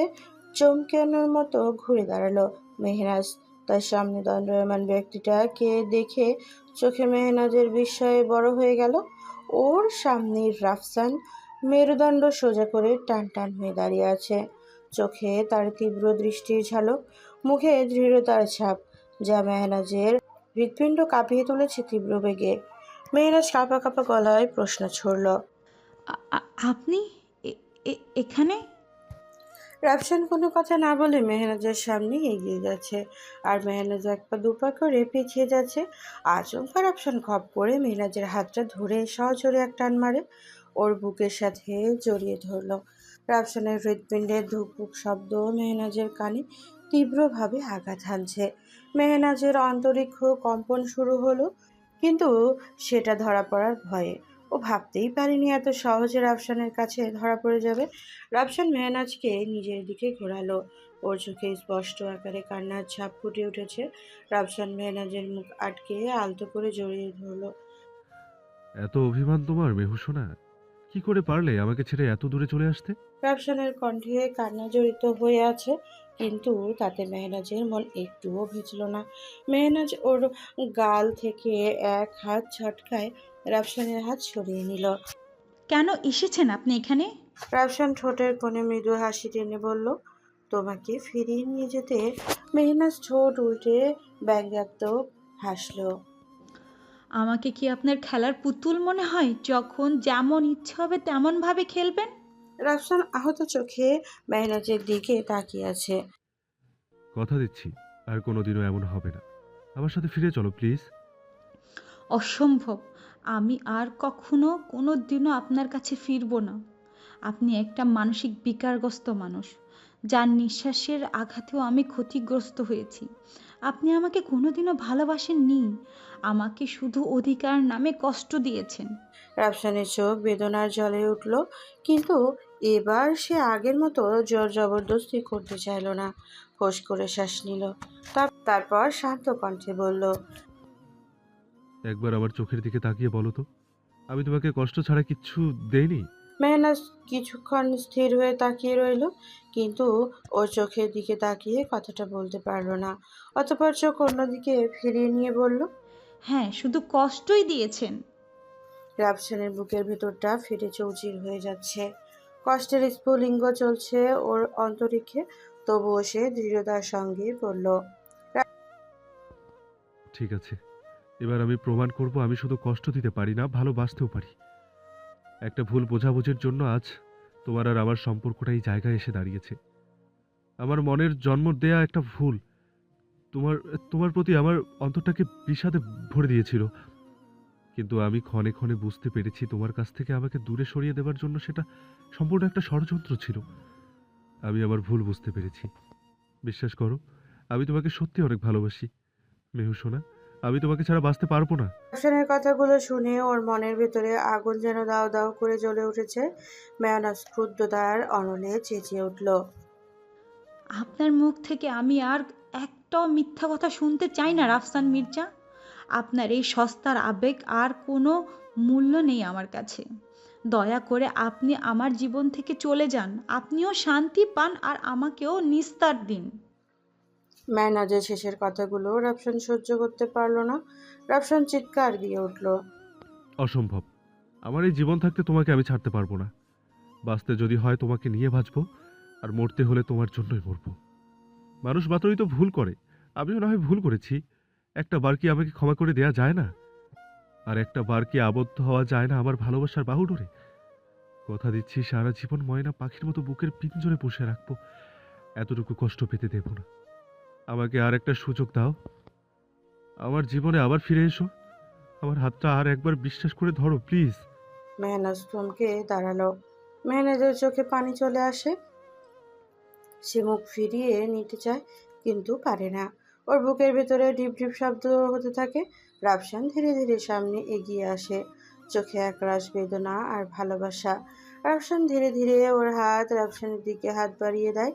চমকানোর মতো ঘুরে দাঁড়ালো। মেহনাজ। তার সামনে দণ্ডায়মান ব্যক্তিটাকে দেখে চোখে মেহনাজের বিস্ময়ে বড় হয়ে গেল। ওর সামনে রাফসান মেরুদণ্ড সোজা করে টান টান হয়ে দাঁড়িয়ে আছে। চোখে তার তীব্র দৃষ্টির ঝালক, মুখে দৃঢ়তার ছাপ, যা মেহনাজের হৃৎপিণ্ড কাঁপিয়ে তুলেছে তীব্র বেগে। মেহনাজ কাঁপা কাঁপা গলায় প্রশ্ন ছুড়ল। আপনি এখানে? রাফসান কোনো কথা না বলে মেহনাজের সামনে এগিয়ে যাচ্ছে, আর মেহনাজ এক পা দুপা করে পিছিয়ে যাচ্ছে। আচমকা রাফসান খপ করে মেহনাজের হাতটা ধরে সজোরে এক টান মারে, ওর বুকের সাথে জড়িয়ে ধরল। রাফসানের হৃৎপিণ্ডের ধুকপুক শব্দ মেহনাজের কানে তীব্রভাবে আঘাত হানছে। মেহনাজের অন্তরিক্ষ কম্পন শুরু হলো, কিন্তু সেটা ধরা পড়ার ভয়ে। ও ভাবতেই পারেনি এত সহজে রাফসানের কাছে ধরা পড়ে যাবে। রাফসান মেহনাজকে নিজের দিকে ঘোরালো। ওর চোখে স্পষ্ট আকারে কান্নার ছাপ ফুটে উঠেছে। রাফসান মেহনাজের মুখ আটকে আলতো করে জড়িয়ে ধরল। এত অভিমান তোমার মেহুসোনা? কি করে পারলে আমাকে ছেড়ে এত দূরে চলে আসতে? রাফসানের কণ্ঠে কান্না জড়িত হয়ে আছে, কিন্তু তাতে মেহনাজের মন একটুও ভিজল না। মেহনাজ ওর গাল থেকে এক হাত ঝটকায় রাফসানের হাত সরিয়ে নিল। কেন এসেছেন আপনি এখানে? রাফসান ঠোঁটের কোণে মৃদু হাসি টেনে বলল, তোমাকে ফিরিয়ে নিয়ে যেতে। মেহনাজ ঠোঁট উল্টে ব্যঙ্গাত্মক হাসল। আমাকে কি আপনার খেলার পুতুল মনে হয়, যখন যেমন ইচ্ছে হবে তেমন ভাবে খেলবেন? রাফসান আহত চোখে মেহনাজের দিকে তাকিয়ে আছে। কথা দিচ্ছি আর কোনোদিনও এমন হবে না। আমার সাথে ফিরে চলো প্লিজ। অসম্ভব। আমি আর কখনো কোনো দিনও আপনার কাছে ফিরবো না। আপনি একটা মানসিক বিকারগ্রস্ত মানুষ, যার নিঃশ্বাসের আঘাতেও আমি ক্ষতিগ্রস্ত হয়েছি। আপনি আমাকে কোনোদিনও ভালোবাসেননি, আমাকে শুধু অধিকার নামে কষ্ট দিয়েছেন। রাফসানের চোখ বেদনার জ্বলে উঠল, কিন্তু এবার সে আগের মতো জোর জবরদস্তি করতে চাইল না। ফোঁস করে শ্বাস নিল, তারপর শান্ত কণ্ঠে বলল, একবার আমার চোখের দিকে তাকিয়ে বলো তো, আমি তোমাকে কষ্ট ছাড়া কিচ্ছু দেইনি? মেহনাজ কিছুক্ষণ স্থির হয়ে তাকিয়ে রইল, কিন্তু ওর চোখের দিকে তাকিয়ে কথাটা বলতে পারল না। অতঃপর চোখ অন্যদিকে ফিরিয়ে নিয়ে বলল, হ্যাঁ, শুধু কষ্টই দিয়েছেন। রাফসানের বুকের ভেতরটা ফেটে চৌচির হয়ে যাচ্ছে। কষ্টের স্ফুলিঙ্গ চলছে ওর অন্তরিক্ষে, তবুও সে দৃঢ়তার সঙ্গে বলল, ঠিক আছে, এবার আমি প্রমাণ করব আমি শুধু কষ্ট দিতে পারি না, ভালোবাসতেও পারি। একটা ভুল বোঝাবুঝির জন্য আজ তোমার আর আমার সম্পর্কটা এই জায়গায় এসে দাঁড়িয়েছে। আমার মনের জন্ম দেয়া একটা ভুল তোমার তোমার প্রতি আমার অন্তরটাকে বিষাদে ভরে দিয়েছিল। কিন্তু আমি ক্ষণে ক্ষণে বুঝতে পেরেছি তোমার কাছ থেকে আমাকে দূরে সরিয়ে দেওয়ার জন্য সেটা সম্পূর্ণ একটা ষড়যন্ত্র ছিল। আমি আমার ভুল বুঝতে পেরেছি। বিশ্বাস করো, আমি তোমাকে সত্যি অনেক ভালোবাসি মেহু সোনা। আমি তোমাকে ছাড়া বাঁচতে পারবো না। রাফসানের কথাগুলো শুনে ওর মনের ভেতরে আগুন যেন দাউ দাউ করে জ্বলে উঠেছে। মেহনাজ ক্ষুব্ধতার অনলে চেঁচিয়ে উঠল, আপনার মুখ থেকে আমি আর একটাও মিথ্যা কথা শুনতে চাই না রাফসান মির্জা। আপনার এই সস্তার আবেগ আর কোনো মূল্য নেই আমার কাছে। দয়া করে আপনি আমার জীবন থেকে চলে যান। আপনিও শান্তি পান আর আমাকেও নিস্তার দিন। মেহনাজের শেষের কথাগুলো রাফসান সহ্য করতে পারল না। রাফসান চিৎকার দিয়ে উঠল, অসম্ভব। আমার এই জীবন থাকতে তোমাকে আমি ছাড়তে পারবো না। বাঁচতে যদি হয় তোমাকে নিয়ে বাঁচবো, আর মরতে হলে তোমার জন্যই মরবো। মানুষ মাত্রই তো ভুল করে, আমিও না হয় ভুল করেছি। একটা বার কি আমাকে ক্ষমা করে দেয়া যায় না? আর একটা বার কি আবদ্ধ হওয়া যায় না আমার ভালোবাসার বাহুডোরে? কথা দিচ্ছি সারা জীবন ময়না পাখির মতো বুকের পিঞ্জরে পুষে রাখবো। এতটুকু কষ্ট পেতে দেব না। আমাকে আর একটা সুযোগ দাও। আমার জীবনে আবার ফিরে এসো। আমার হাতটা আর একবার বিশ্বাস করে ধরো প্লিজ। মেহনাজ থমকে দাঁড়ালো। মেহনাজের চোখে পানি চলে আসে। সে মুখ ফিরিয়ে নিতে চায়, কিন্তু পারে না। ওর বুকের ভেতরে ডিপ ডিপ শব্দ হতে থাকে। রাফসান ধীরে ধীরে সামনে এগিয়ে আসে, চোখে একরাশ বেদনা আর ভালোবাসা। রাফসান ধীরে ধীরে ওর হাত রাফসানের দিকে হাত বাড়িয়ে দেয়।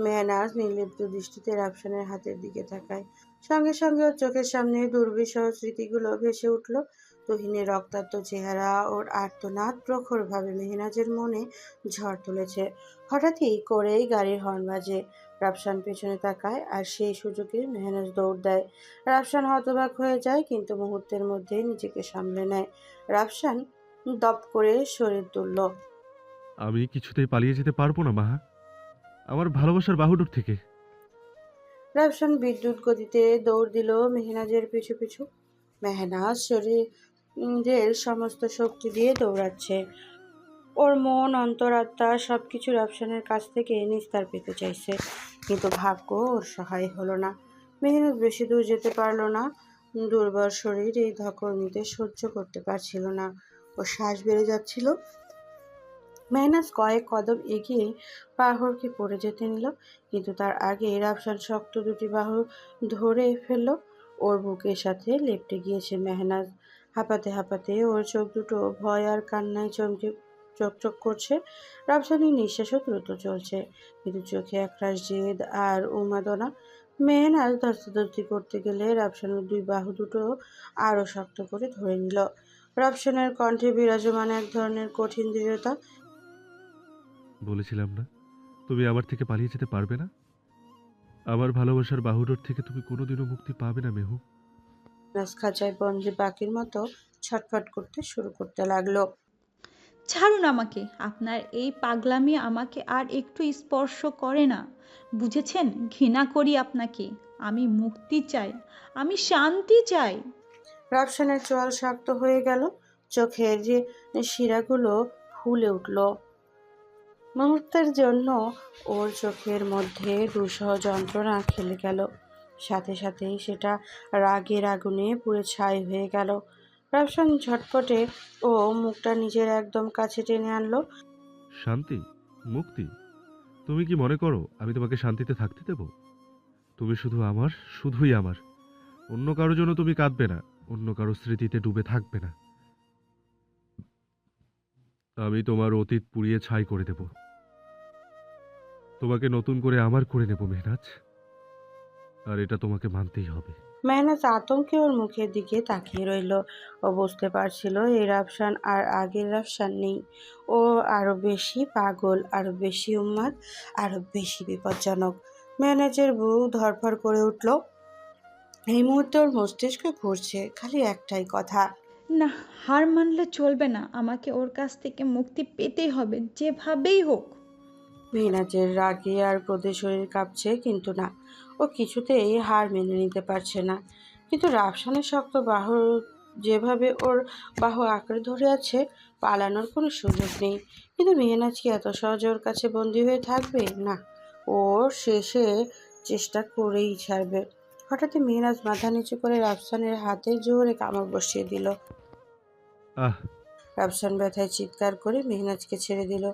মেহনাজ নির্লিপ্ত দৃষ্টিতে রাফসানের হাতের দিকে তাকায়। সঙ্গে সঙ্গে ওর চোখের সামনে দুর্বিষহ স্মৃতিগুলো ভেসে উঠল। তুহিনের রক্তাক্ত চেহারা, ওর আর্তনাদ প্রখরভাবে মেহনাজের মনে ঝড় তুলেছে। হঠাৎই করেই গাড়ির হর্ন বাজে। রাফসান পেছনে তাকায়, আর সেই সুযোগে মেহনাজ দৌড় দেয়। রাফসান হতবাক হয়ে যায়, কিন্তু মুহূর্তের মধ্যেই নিজেকে সামলে নেয়। রাফসান দপ করে শরীর তুলল। আমি কিছুতেই পালিয়ে যেতে পারবো না মাহা, আমার ভালোবাসার বাহুডোর থেকে। রাফসান বিদ্যুৎ গতিতে দৌড় দিল মেহনাজের পিছু পিছু। মেহনাজ শরীরের সমস্ত শক্তি দিয়ে দৌড়াচ্ছে। ওর মন, অন্তরাত্মা সবকিছু রাফসানের কাছ থেকে নিস্তার পেতে চাইছে, কিন্তু ভাগ্য ওর সহায় হলো না। মেহনাজ বেশি দূর যেতে পারল না। দুর্বল শরীর এই ধকল নিতে সহ্য করতে পারছিল না। ওর শ্বাস বেড়ে যাচ্ছিল। মেহনাজ কয়েক কদম এগিয়ে পাহড়কে পড়ে যেতে নিল, কিন্তু তার আগে রাফসান শক্ত দুটি বাহু ধরে ফেলল। ওর বুকের সাথে লেপ্টে গিয়েছে মেহনাজ। হাঁপাতে হাঁপাতে ওর চোখ দুটো ভয় আর কান্নায় চকচক করছে। রাফসানের নিঃশ্বাসও দ্রুত চলছে, কিন্তু চোখে একরাশ জেদ আর উন্মাদনা। মেহনাজ ধস্তাধস্তি করতে গেলে রাফসানের দুই বাহু দুটো আরো শক্ত করে ধরে নিল। রাফসানের কণ্ঠে বিরাজমান এক ধরনের কঠিন দৃঢ়তা। বলেছিলাম না তুমি আমার থেকে পালিয়ে যেতে পারবে না। আমার ভালোবাসার বাহুডোর থেকে তুমি কোনোদিনও মুক্তি পাবে না মেহু। মেহনাজ খাঁচায় বন্দি পাখির মতো ছটফট করতে লাগলো। ছাড়ুন আমাকে, আপনার এই পাগলামি আমাকে আর একটু স্পর্শ করে না, বুঝেছেন? ঘৃণা করি আপনাকে। আমি মুক্তি চাই, আমি শান্তি চাই। রাফসানের চোয়াল শক্ত হয়ে গেল, চোখের যে শিরাগুলো ফুলে উঠল। মুহূর্তের জন্য ওর চোখের মধ্যে দুঃসহ যন্ত্রণা খেলে গেল, সাথে সাথেই সেটা রাগের আগুনে পুড়ে ছাই হয়ে গেল। রাফসান ঝটপটে ও মুখটা নিজের একদম কাছে টেনে আনলো। শান্তি, মুক্তি? তুমি কি মনে করো আমি তোমাকে শান্তিতে থাকতে দেব? তুমি শুধু আমার, শুধুই আমার। অন্য কারোর জন্য তুমি কাঁদবে না, অন্য কারো স্মৃতিতে ডুবে থাকবে না। আমি তোমার অতীত পুড়িয়ে ছাই করে দেব, তোমাকে নতুন করে আমার করে নেব মেহনাজ, আর এটা তোমাকে মানতেই হবে। মেহনাজ আতঙ্কে ওর মুখের দিকে তাকিয়ে রইল। ও বুঝতে পারছিল এই রাফসান আর আগের রাফসান নেই। ও আরো বেশি পাগল, আরো বেশি উন্মাদ, আরো বেশি বিপজ্জনক। মেহনাজের বুক ধড়ফড় করে উঠল। এই মুহূর্তে ওর মস্তিষ্কে ঘুরছে খালি একটাই কথা। না, হার মানলে চলবে না, আমাকে ওর কাছ থেকে মুক্তি পেতেই হবে, যেভাবেই হোক। মেহনাজের রাগে আর ক্রোধে শরীর কাঁপছে, কিন্তু না, ও কিছুতেই হার মেনে নিতে পারছে না। কিন্তু রাফসানের শক্ত বাহু যেভাবে ওর বাহু আঁকড়ে ধরে আছে, পালানোর কোনো সুযোগ নেই। কিন্তু মেহনাজ কি এত সহজে ওর কাছে বন্দী হয়ে থাকবে? না, ও শেষে চেষ্টা করেই ছাড়বে। হঠাৎই মেহনাজ মাথা নিচু করে রাফসানের হাতে জোরে কামড় বসিয়ে দিল। আহ! রাফসান ব্যথায় চিৎকার করে মেহনাজকে ছেড়ে দিল।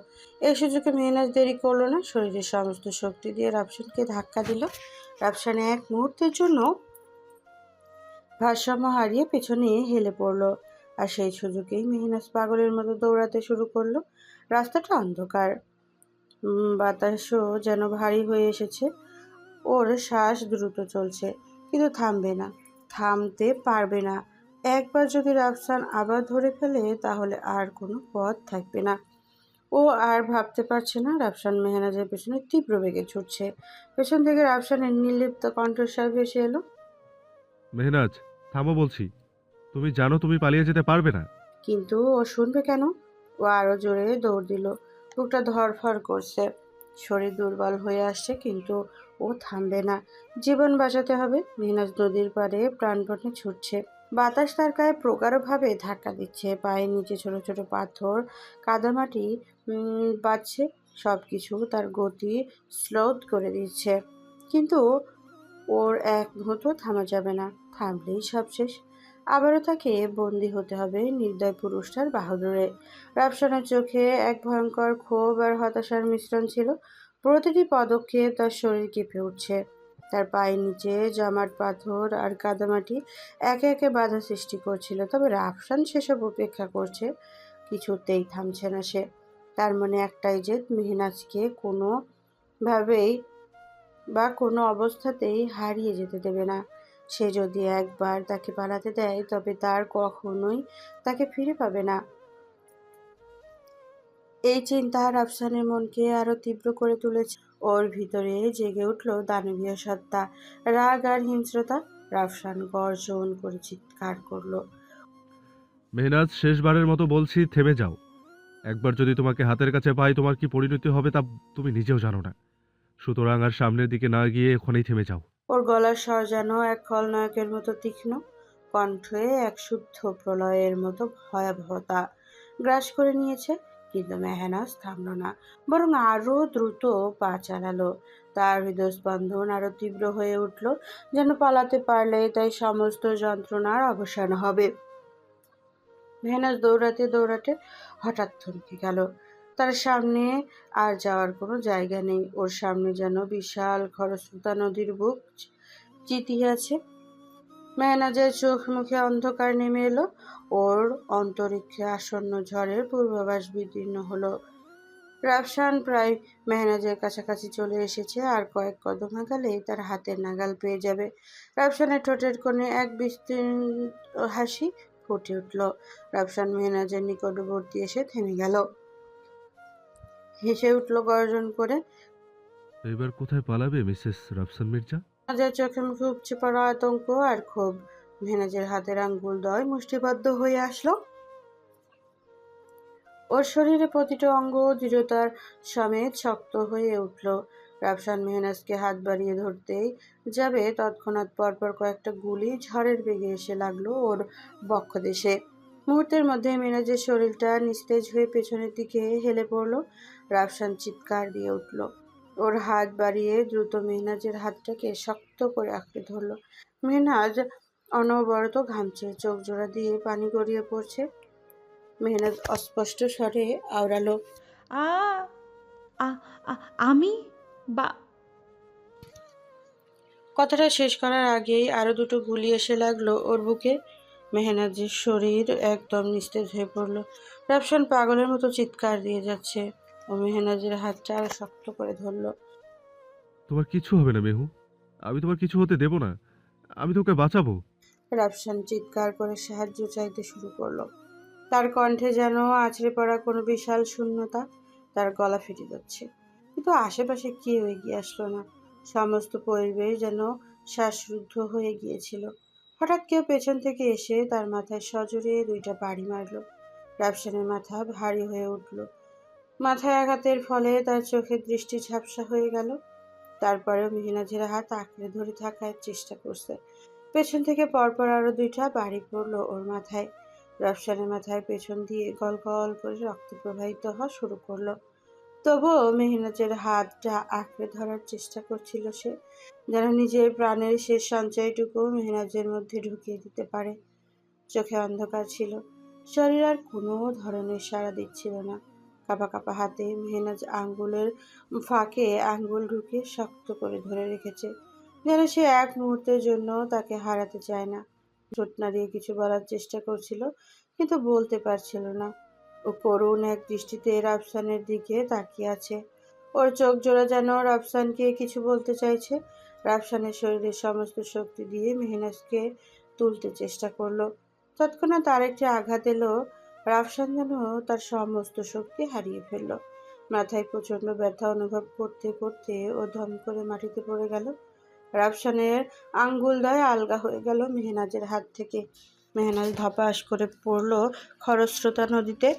এই সুযোগে মেহনাজ দেরি করলো না, শরীরের সমস্ত শক্তি দিয়ে রাফসানকে ধাক্কা দিল। রাফসান এক মুহূর্তের জন্য ভারসাম্য হারিয়ে পেছনে হেলে পড়ল, আর সেই সুযোগেই মেহনাজ পাগলের মতো দৌড়াতে শুরু করলো। রাস্তাটা অন্ধকার, বাতাসও যেন ভারী হয়ে এসেছে। ওর শ্বাস দ্রুত চলছে, কিন্তু থামবে না, থামতে পারবে না। একবার যদি রাফসান আবার ধরে ফেলে, তাহলে আর কোনো পথ থাকবে না। ও আর ভাবতে পারছে না। রাফসান মেহনাজের পেছনে তীব্র বেগে ছুটছে। পেছন থেকে রাফসানের নির্লিপ্ত কণ্ঠস্বর ভেসে এলো। মেহনাজ, থামো বলছি। তুমি জানো তুমি পালিয়ে যেতে পারবে না। কিন্তু ও শুনবে কেন? ও আরো জোরে দৌড় দিল। বুকটা ধড়ফড় করছে, শরীর দুর্বল হয়ে আসছে, কিন্তু ও থামবে না। জীবন বাঁচাতে হবে। মেহনাজ নদীর পাড়ে প্রাণপণে ছুটছে। বাতাস তার গায়ে প্রগাঢ়ভাবে ধাক্কা দিচ্ছে, পায়ের নিচে ছোট ছোট পাথর, কাদামাটি বাজছে। সব কিছু তার গতি স্লোথ করে দিচ্ছে, কিন্তু ওর এক মুহূর্ত থামা যাবে না। থামলেই সব শেষ। আবারও তাকে বন্দী হতে হবে নির্দয় পুরুষটার বাহুডোরে। রাফসানের চোখে এক ভয়ঙ্কর ক্ষোভ আর হতাশার মিশ্রণ ছিল। প্রতিটি পদক্ষেপ তার শরীর কেঁপে উঠছে। তার পায়ের নিচে জমাট পাথর আর কাদামাটি একে একে বাধা সৃষ্টি করছিল, তবে রাফসান সেসব উপেক্ষা করছে। কিছুতেই থামছে না সে। তার মনে একটাই জেদ, মেহনাজকে কোনোভাবেই বা কোনো অবস্থাতেই হারিয়ে যেতে দেবে না। সে যদি একবার তাকে পালাতে দেয়, তবে তার কখনোই তাকে ফিরে পাবে না। এই চিন্তা রাফসানের মনকে আরো তীব্র করে তুলেছে। ওর ভিতরে জেগে উঠল দানবীয় সত্তা, রাগ আর হিংস্রতা। রাফসান গর্জন করে চিৎকার করলো। মেহনাজ, শেষবারের মতো বলছি, থেমে যাও। একবার যদি তোমাকে হাতের কাছে পাই, তোমার কি পরিণতি হবে তা তুমি নিজেও জানো না। সুতরাং আর সামনের দিকে না গিয়ে ওখানেই থেমে যাও। ওর গলার স্বর যেন এক খলনায়কের মতো তীক্ষ্ণ, কণ্ঠে এক শুদ্ধ প্রলয়ের মতো ভয়াবহতা গ্রাস করে নিয়েছে। কিন্তু মেহনাজ থামল না, বরং আরো দ্রুত পা চালালো। তার হৃদস্পন্দন আরো তীব্র হয়ে উঠল, যেন পালাতে পারলে তাই সমস্ত যন্ত্রণার অবসান হবে। মেহনাজ দৌড়াতে দৌড়াতে হঠাৎ থমকে গেল। তার সামনে আর যাওয়ার কোনো জায়গা নেই। ওর সামনে যেন বিশাল খরস্রোতা নদীর বুক চিতিয়ে আছে। মেহনাজের চোখ মুখে অন্ধকার নেমে এলো। ওর অন্তরিক্ষে আসন্ন ঝড়ের পূর্বাভাস বিদীর্ণ হলো। রাফসান প্রায় মেহনাজের কাছাকাছি চলে এসেছে, আর কয়েক কদম আগালেই তার হাতের নাগাল পেয়ে যাবে। রাফসানের ঠোঁটের কোণে এক বিস্তীর্ণ হাসি ফুটে উঠল। রাফসান মেহনাজের নিকটবর্তী এসে থেমে গেল, হেসে উঠল গর্জন করে। এবার কোথায় পালাবে মিসেস রাফসান মির্জা? মেহনাজের চোখে মুখে উপচে পড়া আতঙ্ক আর ক্ষোভ। মেহনাজের হাতের আঙ্গুলদ্বয় মুষ্টিবদ্ধ হয়ে আসলো। ওর শরীরে প্রতিটা অঙ্গ দৃঢ়তার সমেত শক্ত হয়ে উঠল। রাফসান মেহনাজকে হাত বাড়িয়ে ধরতেই যাবে, তৎক্ষণাৎ পরপর কয়েকটা গুলি ঝড়ের বেগে এসে লাগলো ওর বক্ষদেশে। মুহূর্তের মধ্যে মেহনাজের শরীরটা নিস্তেজ হয়ে পেছনের দিকে হেলে পড়ল। রাফসান চিৎকার দিয়ে উঠল। ওর হাত বাড়িয়ে দ্রুত মেহনাজের হাতটাকে শক্ত করে আঁকড়ে ধরল। মেহনাজ অনবরত ঘামছে, চোখ জোড়া দিয়ে পানি গড়িয়ে পড়ছে। মেহনাজ অস্পষ্ট স্বরে আওড়ালো, আ আ আ- আমি বা কথাটা শেষ করার আগেই আরো দুটো গুলি এসে লাগলো ওর বুকে। মেহনাজের শরীর একদম নিস্তেজ হয়ে পড়ল। রাফসান পাগলের মতো চিৎকার দিয়ে যাচ্ছে। ও মেহনাজের হাতটা আরো শক্ত করে ধরলো। তোমার কিছু হবে না মেহু, আমি তোমার কিছু হতে দেব না। আমি তোকে বাঁচাবো। রাফসান চিৎকার করে সাহায্য চাইতে শুরু করলো। তার কণ্ঠে যেন আছড়ে পড়া কোনো বিশাল শূন্যতা। তার গলা ফেটে যাচ্ছে, কিন্তু আশেপাশে কেউ এগিয়ে আসলো না। সমস্ত পরিবেশ যেন শ্বাসরুদ্ধ হয়ে গিয়েছিল। হঠাৎ কেউ পেছন থেকে এসে তার মাথায় সজোরে দুইটা বাড়ি মারলো। রাফসানের মাথা ভারী হয়ে উঠল। মাথায় আঘাতের ফলে তার চোখের দৃষ্টি ঝাপসা হয়ে গেল। তারপরেও মেহনাজের হাত আঁকড়ে ধরে থাকার চেষ্টা করছে। পেছন থেকে পরপর আরো দুইটা বাড়ি পড়লো ওর মাথায়। রাফসানের মাথায় পেছন দিয়ে গল গল করে রক্ত প্রবাহিত হওয়া শুরু করলো। তবুও মেহনাজের হাতটা আঁকড়ে ধরার চেষ্টা করছিল সে, যেন নিজের প্রাণের শেষ সঞ্চয়টুকু মেহনাজের মধ্যে ঢুকিয়ে দিতে পারে। চোখে অন্ধকার ছিল, শরীর আর কোনো ধরনের সাড়া দিচ্ছিল না। কাঁপা কাঁপা হাতে মেহনাজ আঙ্গুলের ফাঁকে আঙ্গুল ঢুকিয়ে শক্ত করে ধরে রেখেছে, যেন সে এক মুহূর্তের জন্য তাকে হারাতে চায় না। ঠোঁট নাড়িয়ে কিছু বলার চেষ্টা করছিল, কিন্তু বলতে পারছিল না। ও করুণ এক দৃষ্টিতে রাফসানের দিকে তাকিয়ে আছে। ওর চোখ জোড়া যেন রাফসানকে কিছু বলতে চাইছে। রাফসানের শরীরের সমস্ত শক্তি দিয়ে মেহনাজকে তুলতে চেষ্টা করলো। তৎক্ষণাৎ আরেকটি আঘাত এলো। রাফসান যেন তার সমস্ত শক্তি হারিয়ে ফেলল। মাথায় প্রচন্ড ব্যথা অনুভব করতে করতে ও ধম করে মাটিতে পড়ে গেল। রাফসানের আঙ্গুলদ্বয় আলগা হয়ে গেল মেহনাজের হাত থেকে। মেহনাজ ধপাস করে পড়ল খরস্রোতা নদীতে।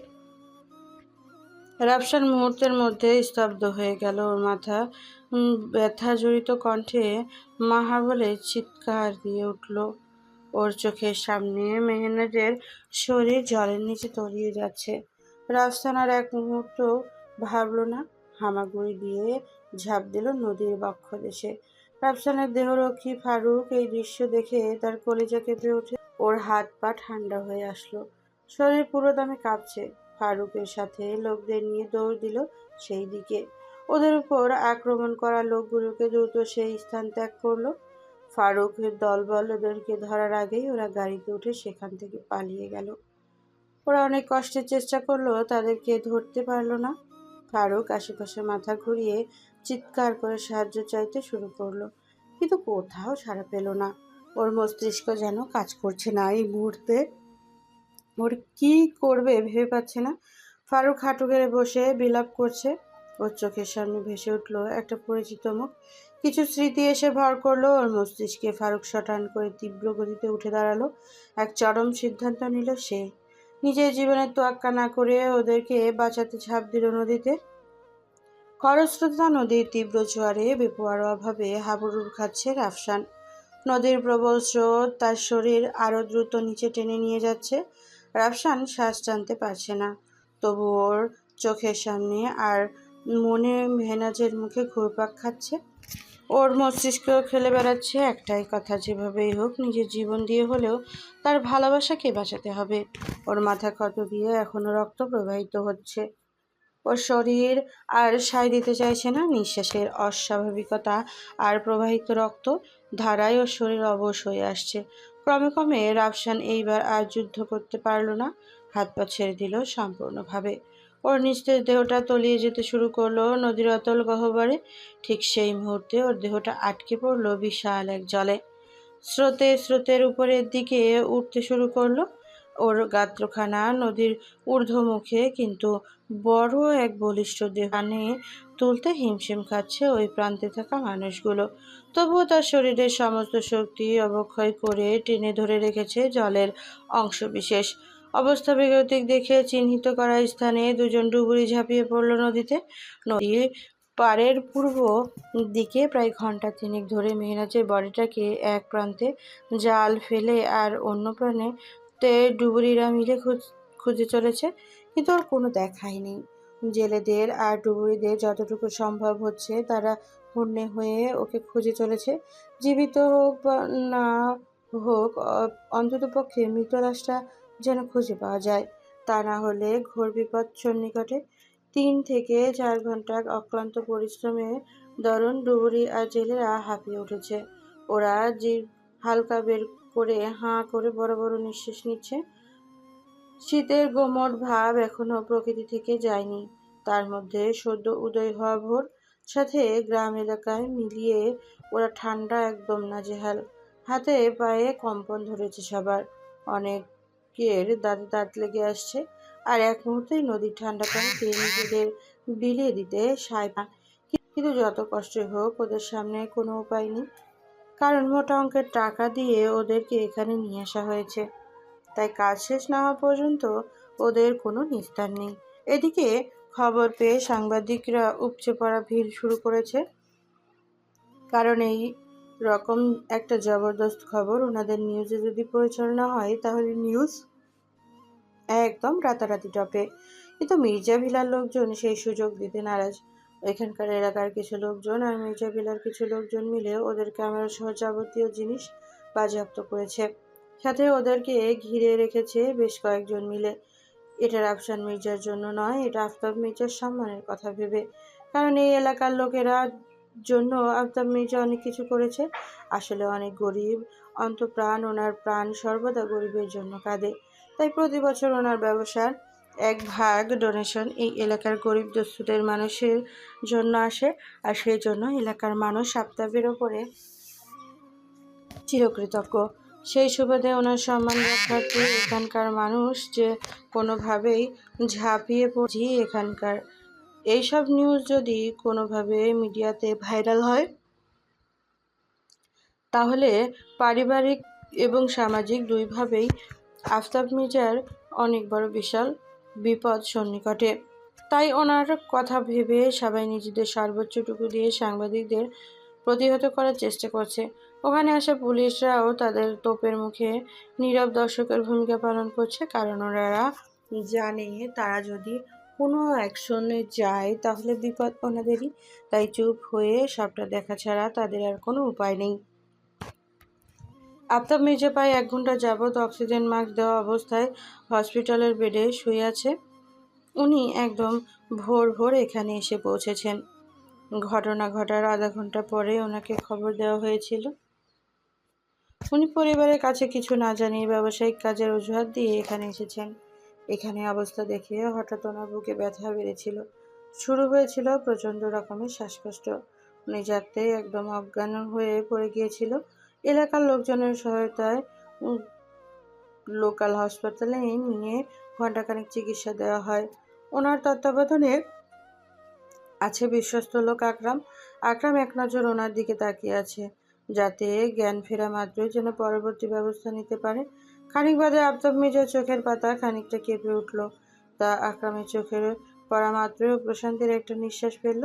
রাফসান মুহূর্তের মধ্যে স্তব্ধ হয়ে গেল। ওর মাথা ব্যথা জড়িত কণ্ঠে মাহা বলে চিৎকার দিয়ে উঠল। ওর চোখের সামনে মেহনাজের শরীর জলের নিচে তলিয়ে যাচ্ছে। রাফসান আর এক মুহূর্ত ভাবল না, হামাগুড়ি দিয়ে ঝাঁপ দিল নদীর বক্ষদেশে। রাফসানের দেহরক্ষী ফারুক এই দৃশ্য দেখে তার কলিজা কেঁপে ওঠে। ওর হাত পা ঠান্ডা হয়ে আসলো, শরীর পুরো দমে কাঁপছে। ফারুকের সাথে লোকদের নিয়ে দৌড় দিল সেই দিকে। ওদের উপর আক্রমণ করা লোকগুলোকে দ্রুত সেই স্থান ত্যাগ করলো। ফারুকের দলবল ওদেরকে ধরার আগেই ওরা গাড়িতে উঠে সেখান থেকে পালিয়ে গেল। ওরা অনেক কষ্টের চেষ্টা করলো, তাদেরকে ধরতে পারলো না। ফারুক আশেপাশে মাথা ঘুরিয়ে চিৎকার করে সাহায্য চাইতে শুরু করলো, কিন্তু কোথাও সাড়া পেল না। ওর মস্তিষ্ক যেন কাজ করছে না এই মুহূর্তে। ওর কি করবে ভেবে পাচ্ছে না। ফারুক হাঁটু গেড়ে বসে বিলাপ করছে। ওর চোখের সামনে ভেসে উঠল একটা পরিচিত মুখ। কিছু স্মৃতি এসে ভর করলো ওর মস্তিষ্কে। ফারুক শটান করে তীব্র গতিতে উঠে দাঁড়ালো। এক চরম সিদ্ধান্ত নিল সে। নিজের জীবনের তোয়াক্কা না করে ওদেরকে বাঁচাতে ঝাঁপ দিল নদীতে। খরস্রোতা নদীর তীব্র জোয়ারে বেপরোয়াভাবে হাবুডুবু খাচ্ছে রাফসান। নদীর প্রবল স্রোত তার শরীর আরো দ্রুত নিচে টেনে নিয়ে যাচ্ছে। রাফসান শ্বাস টানতে পারছে না, তবু ওর চোখের সামনে আর মনে মেহনাজের মুখে ঘুরপাক খাচ্ছে। ওর মস্তিষ্ক খেলে বেড়াচ্ছে একটাই কথা, যেভাবেই হোক নিজের জীবন দিয়ে হলেও তার ভালোবাসাকে বাঁচাতে হবে। ওর মাথা ক্ষত দিয়ে এখনো রক্ত প্রবাহিত হচ্ছে। ওর শরীর আর সায় দিতে চাইছে না। নিঃশ্বাসের অস্বাভাবিকতা আর প্রবাহিত রক্ত ধারায় ওর শরীর অবশ হয়ে আসছে। ক্রমে ক্রমে রাফসান এইবার আর যুদ্ধ করতে পারল না, হাত পা ছেড়ে দিল সম্পূর্ণভাবে। ওর নিস্তেজ দেহটা তলিয়ে যেতে শুরু করলো নদীর অতল গহ্বরে। ঠিক সেই মুহূর্তে ওর দেহটা আটকে পড়লো বিশাল এক জলে। স্রোতের উপরের দিকে উঠতে শুরু করলো। ওর গাত্রখানা নদীর ঊর্ধ্বমুখে, কিন্তু বড় এক বলিষ্ঠ দেহ টানে তুলতে হিমশিম খাচ্ছে ওই প্রান্তে থাকা মানুষগুলো। তবুও তার শরীরের সমস্ত শক্তি অবক্ষয় করে টেনে ধরে রেখেছে জলের অংশবিশেষ। অবস্থা বেগতিক দেখে চিহ্নিত করা স্থানে দুজন ডুবুরি ঝাঁপিয়ে পড়ল নদীতে। নদীর পাড়ের পূর্ব দিকে প্রায় ঘন্টা তিনেক ধরে মেহনাজের বডিটাকে এক প্রান্তে জাল ফেলে আর অন্য প্রান্তে ডুবুরিরা মিলে খুঁজে চলেছে, কিন্তু ওর কোনো দেখাই নেই। জেলেদের আর ডুবুরিদের যতটুকু সম্ভব হচ্ছে তারা হন্যে হয়ে ওকে খুঁজে চলেছে। জীবিত হোক বা না হোক, অন্ততপক্ষে মৃত লাশটা যেন খুঁজে পাওয়া যায়। তা না হলে ঘোর বিপদ সন্নিকটে। 3 থেকে 4 ঘন্টার অক্লান্ত পরিশ্রমে দরুন ডুবুরি আর জেলেরা হাঁপিয়ে উঠেছে। ওরা জিভ হালকা বের করে হাঁ করে বড় বড় নিঃশ্বাস নিচ্ছে। শীতের গোমড় ভাব এখনো প্রকৃতি থেকে যায়নি। তার মধ্যে সদ্য উদয় হওয়া ভোর, সাথে গ্রাম এলাকায় মিলিয়ে ওরা ঠান্ডা একদম নাজেহাল। হাতে পায়ে কম্পন ধরেছে সবার। অনেকের দাঁতে দাঁত লেগে আসছে, আর এক মুহূর্তেই নদীর ঠান্ডা পানিতে নিজেদের বিলিয়ে দিতে সায় পান। কিন্তু যত কষ্টই হোক, ওদের সামনে কোনো উপায় নেই, কারণ মোটা অঙ্কের টাকা দিয়ে ওদেরকে এখানে নিয়ে আসা হয়েছে। তাই কাজ শেষ না হওয়া পর্যন্ত ওদের কোনো নিস্তার নেই। এদিকে খবর পেয়ে সাংবাদিকরা উপচে পড়া ভিড় শুরু করেছে, কারণ এই রকম একটা জবরদস্ত খবর ওনাদের নিউজে যদি পরিচালনা হয় তাহলে নিউজ একদম রাতারাতি টপে। কিন্তু মির্জা ভিলার লোকজন সেই সুযোগ দিতে নারাজ। এখানকার এলাকার কিছু লোকজন আর মির্জা ভিলার কিছু লোকজন মিলে ওদের ক্যামেরা সহ যাবতীয় জিনিস বাজেয়াপ্ত করেছে। সাথে ওদেরকে ঘিরে রেখেছে বেশ কয়েকজন মিলে। এটা রাফসান মির্জার জন্য নয়, এটা আফতাব মির্জার সম্মানের কথা ভেবে। কারণ এই এলাকার লোকেরা জন্য আফতাব মির্জা অনেক কিছু করেছে। আসলে অনেক গরিব অন্তঃপ্রাণ, ওনার প্রাণ সর্বদা গরিবের জন্য কাঁদে। তাই প্রতি বছর ওনার ব্যবসার 1 ভাগ ডোনেশন এই এলাকার গরিব দস্যুদের মানুষের জন্য আসে। আর সেই জন্য এলাকার মানুষ আফতাবের ওপরে চিরকৃতজ্ঞ। সেই সুবাদে ওনার সম্মান রক্ষার্থে এখানকার মানুষ যে কোনোভাবেই ঝাঁপিয়ে পড়ছি। এখানকার এইসব নিউজ যদি কোনোভাবে মিডিয়াতে ভাইরাল হয়, তাহলে পারিবারিক এবং সামাজিক দুইভাবেই আফতাব মির্জার অনেক বড় বিশাল বিপদ সন্নিকটে। তাই ওনার কথা ভেবে সবাই নিজেদের সর্বোচ্চটুকু দিয়ে সাংবাদিকদের প্রতিহত করার চেষ্টা করছে। ওখানে আসা পুলিশরাও তাদের তোপের মুখে নীরব দর্শকের ভূমিকা পালন করছে, কারণ ওনারা জানে তারা যদি কোনো অ্যাকশনে যায় তাহলে বিপদ ওনাদেরই। তাই চুপ হয়ে সবটা দেখা ছাড়া তাদের আর কোনো উপায় নেই। আফতাব মির্জা প্রায় 1 ঘন্টা যাবৎ অক্সিজেন মাস্ক দেওয়া অবস্থায় হসপিটালের বেডে শুয়ে আছে। উনি একদম ভোর ভোর এখানে এসে পৌঁছেছেন। ঘটনা ঘটার আধা ঘন্টা পরে ওনাকে খবর দেওয়া হয়েছিল। উনি পরিবারের কাছে কিছু না জানিয়ে ব্যবসায়িক কাজের অজুহাত দিয়ে এখানে এসেছেন। এখানে অবস্থা দেখে হঠাৎ ওনার বুকে ব্যথা বেড়েছিল। শুরু হয়েছিল প্রচণ্ড রকমের শ্বাসকষ্ট। উনি জাগতে একদম অজ্ঞান হয়ে পড়ে গিয়েছিল। এলাকার লোকজনের সহায়তায় লোকাল হাসপাতালে নিয়ে ঘণ্টাখানেক চিকিৎসা দেওয়া হয়। ওনার তত্ত্বাবধানে আছে বিশ্বস্ত লোক আকরাম। আকরাম এক নজর ওনার দিকে তাকিয়ে আছে, যাতে জ্ঞান ফেরা মাত্রই যেন পরবর্তী ব্যবস্থা নিতে পারে। খানিক বাদে আফতাব মির্জার চোখের পাতা খানিকটা কেঁপে উঠল। তা আকরামের চোখের পড়া মাত্রই প্রশান্তির একটা নিঃশ্বাস ফেলল।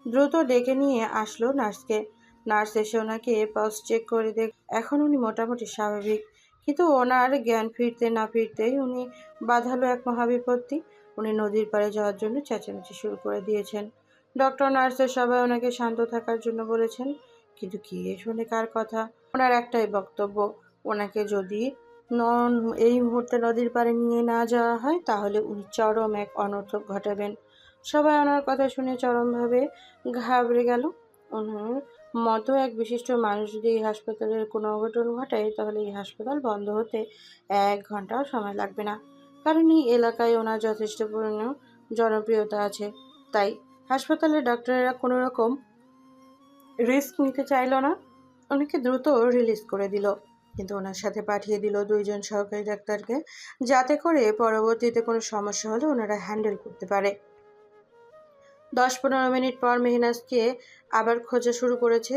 দ্রুত ডেকে নিয়ে আসলো নার্সকে। নার্স এসে ওনাকে পালস চেক করে এখন উনি মোটামুটি স্বাভাবিক, কিন্তু ওনার জ্ঞান ফিরতে না ফিরতেই উনি বাঁধালো এক মহাবিপত্তি। উনি নদীর পাড়ে যাওয়ার জন্য চেঁচামেচি শুরু করে দিয়েছেন। ডক্টর নার্সের সবাই ওনাকে শান্ত থাকার জন্য বলেছেন, কিন্তু কি শোনে কার কথা? ওনার একটাই বক্তব্য, ওনাকে যদি এই মুহূর্তে নদীর পাড়ে নিয়ে না যাওয়া হয় তাহলে উনি চরম এক অনর্থক ঘটাবেন। সবাই ওনার কথা শুনে চরমভাবে ঘাবড়ে গেল। ওনার মতো এক বিশিষ্ট মানুষ যদি এই হাসপাতালের কোনো অঘটন ঘটায় তাহলে এই হাসপাতাল বন্ধ হতে 1 ঘন্টাও সময় লাগবে না, কারণ এই এলাকায় ওনার যথেষ্ট পরিমাণ জনপ্রিয়তা আছে। তাই হাসপাতালের ডাক্তারেরা কোনো রকম রিস্ক নিতে চাইল না, ওনাকে দ্রুত রিলিজ করে দিল। কিন্তু ওনার সাথে পাঠিয়ে দিল 2জন সহকারী ডাক্তারকে, যাতে করে পরবর্তীতে কোনো সমস্যা হলে ওনারা হ্যান্ডেল করতে পারে। 10-15 মিনিট পর মেহনাজকে আবার খোঁজা শুরু করেছে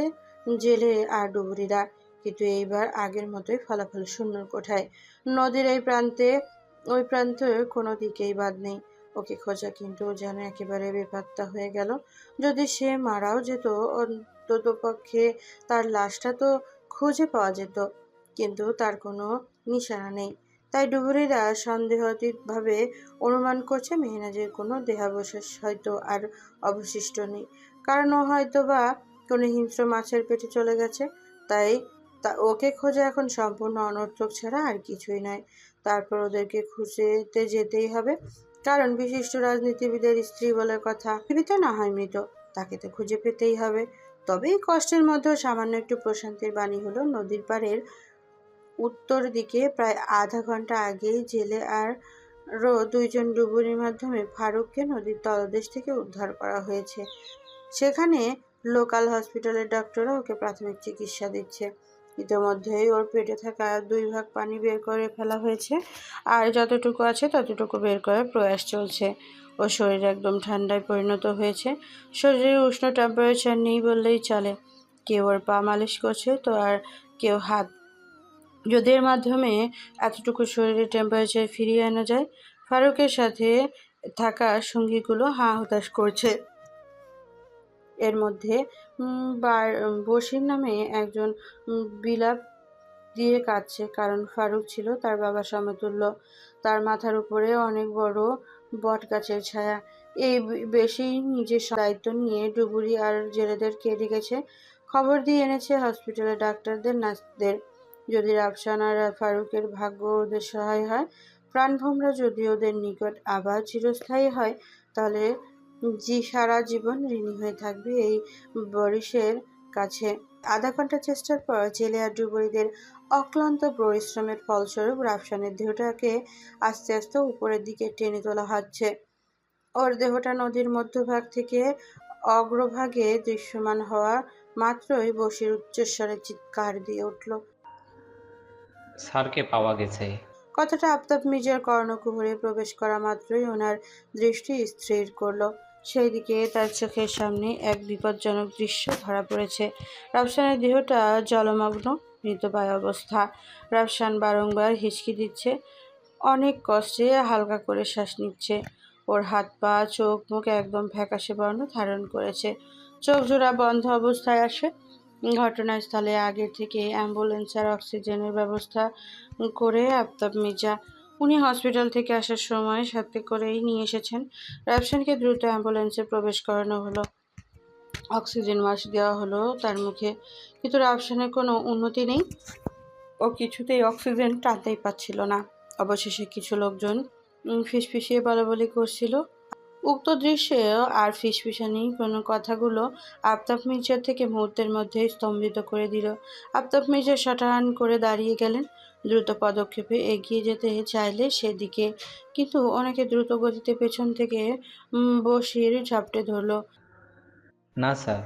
জেলে আর ডুবুরিরা, কিন্তু এইবার আগের মতোই ফলাফল শূন্যর কোঠায়। নদীর এই প্রান্তে ওই প্রান্তে কোনো দিকেই বাদ নেই। ওকে খোঁজা কিন্তু যেন একেবারে বেপাত্তা হয়ে গেল। যদি সে মারাও যেত অন্ততপক্ষে তার লাশটা তো খুঁজে পাওয়া যেত, কিন্তু তার কোনো নিশানা নেই। তাই ডুবুরিরা সন্দেহাতীতভাবে অনুমান করছে মেহনাজের কোনো দেহাবশেষ হয়তো আর অবশিষ্ট নেই, কারণ ও হয়তো বা কোনো হিংস্র মাছের পেটে চলে গেছে। তাই ওকে খোঁজা এখন সম্পূর্ণ অনর্থক ছাড়া আর কিছুই নয়। তারপর ওদেরকে খুঁজতে যেতেই হবে, কারণ বিশিষ্ট রাজনীতিবিদের স্ত্রী বলে কথা, জীবিত না হয় মৃত, তাকে তো খুঁজে পেতেই হবে। তবে এই কষ্টের মধ্যেও সামান্য একটু প্রশান্তির বাণী হলো নদীর পাড়ের উত্তর দিকে প্রায় আধা ঘন্টা আগেই জেলে আর 2জন ডুবুরির মাধ্যমে ফারুককে নদীর তলদেশ থেকে উদ্ধার করা হয়েছে। সেখানে লোকাল হসপিটালের ডাক্তাররা ওকে প্রাথমিক চিকিৎসা দিচ্ছে। ইতিমধ্যেই ওর পেটে থাকা 2 ভাগ পানি বের করে ফেলা হয়েছে, আর যতটুকু আছে ততটুকু বের করার প্রয়াস চলছে। ওর শরীর একদম ঠান্ডায় পরিণত হয়েছে, শরীরে উষ্ণ টেম্পারেচার নেই বললেই চলে। কেউ ওর পা মালিশ করছে তো আর কেউ হাত। যদি এর মাধ্যমে এতটুকু শরীরের টেম্পারেচার ফিরিয়ে আনা যায়। ফারুকের সাথে থাকা সঙ্গীগুলো হাঁ হতাশ করছে। এর মধ্যে বশির নামে একজন বিলাপ দিয়ে কাঁদছে, কারণ ফারুক ছিল তার বাবার সমতুল্য। তার মাথার উপরে অনেক বড় বট গাছের ছায়া। এই বেশি নিজের দায়িত্ব নিয়ে ডুবুরি আর জেলেদেরকে ডেকেছে, খবর দিয়ে এনেছে হসপিটালের ডাক্তারদের, নার্সদের। যদি রাফসান আর ফারুকের ভাগ্য ওদের সহায় হয়, প্রাণভোমরা যদি ওদের নিকট আবার চিরস্থায়ী হয়, তাহলে সারা জীবন ঋণী হয়ে থাকবে এই বরিশের কাছে। আধা ঘন্টা চেষ্টার পর জেলে আর ডুবুরিদের অক্লান্ত পরিশ্রমের ফলস্বরূপ রাফসানের দেহটাকে আস্তে আস্তে উপরের দিকে টেনে তোলা হচ্ছে। ওর দেহটা নদীর মধ্যভাগ থেকে অগ্রভাগে দৃশ্যমান হওয়া মাত্রই বশির উচ্চস্বরে চিৎকার দিয়ে উঠল। স্যারকে পাওয়া গেছে। কথাটা আফতাব মির্জার কর্ণকুহরে প্রবেশ করা মাত্রই ওনার দৃষ্টি স্থির করলো। সেই দিকে তার চোখের সামনে এক বিপজ্জনক দৃশ্য ধরা পড়েছে। রাফসানের দেহটা জলমগ্ন, মৃতপ্রায় অবস্থা। রাফসান বারংবার হিচকি দিচ্ছে, অনেক কষ্টে হালকা করে শ্বাস নিচ্ছে। ওর হাত পা চোখ মুখ একদম ফ্যাকাশে বর্ণ ধারণ করেছে, চোখ জোড়া বন্ধ অবস্থায় আসে। ঘটনাস্থলে আগের থেকে অ্যাম্বুলেন্স আর অক্সিজেনের ব্যবস্থা করে আফতাব মির্জা। উনি হসপিটাল থেকে আসার সময় সাথে করেই নিয়ে এসেছেন। রাফসানকে দ্রুত অ্যাম্বুলেন্সে প্রবেশ করানো হলো। অক্সিজেন মাস্ক দেওয়া হলো তার মুখে, কিন্তু রাফসানের কোনো উন্নতি নেই। ও কিছুতেই অক্সিজেন টানতেই পাচ্ছিল না। অবশেষে কিছু লোকজন ফিসফিসিয়ে বলাবলি করছিল। উক্ত দৃশ্যে আর ফিসফিসানি কোনো কথাগুলো আফতাব মির্জার থেকে মুহূর্তের মধ্যেই স্তম্ভিত করে দিল। আফতাব মির্জা শটান করে দাঁড়িয়ে গেলেন, দ্রুত পদক্ষেপে এগিয়ে যেতে চাইলে সেদিকে, কিন্তু অনেকে দ্রুত গতিতে পেছন থেকে বশির ঝাপটে ধরল। না স্যার,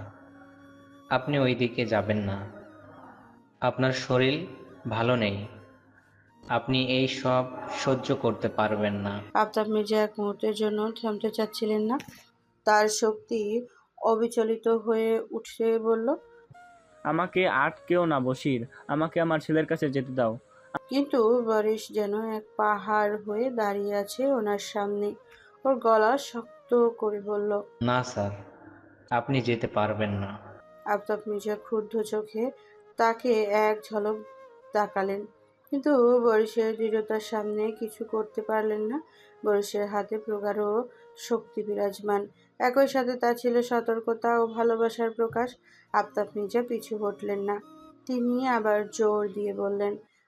আপনি ওই দিকে যাবেন না। আপনার শরীর ভালো নেই, আপনি এই সব সহ্য করতে পারবেন না। আফতাব মির্জা এক মুহূর্তের জন্য থামতে চাচ্ছিলেন না। তার শক্তি অবিচলিত হয়ে উঠে বলল, আমাকে আটকেও না বশির, আমাকে আমার ছেলের কাছে যেতে দাও। কিন্তু বরিশ যেন এক পাহাড় হয়ে দাঁড়িয়ে আছে ওনার সামনে। ওর গলা শক্ত করে বলল, না স্যার, আপনি যেতে পারবেন না। আফতাব মির্জা ক্ষুব্ধ চোখে তাকে এক ঝলক তাকালেন, কিন্তু বরিশের দৃঢ়তার সামনে কিছু করতে পারলেন না। বরিশের হাতে প্রগাঢ় শক্তি বিরাজমান, একই সাথে তার ছিল সতর্কতা ও ভালোবাসার প্রকাশ। আফতাব মির্জা পিছু হটলেন না, তিনি আবার জোর দিয়ে বললেন,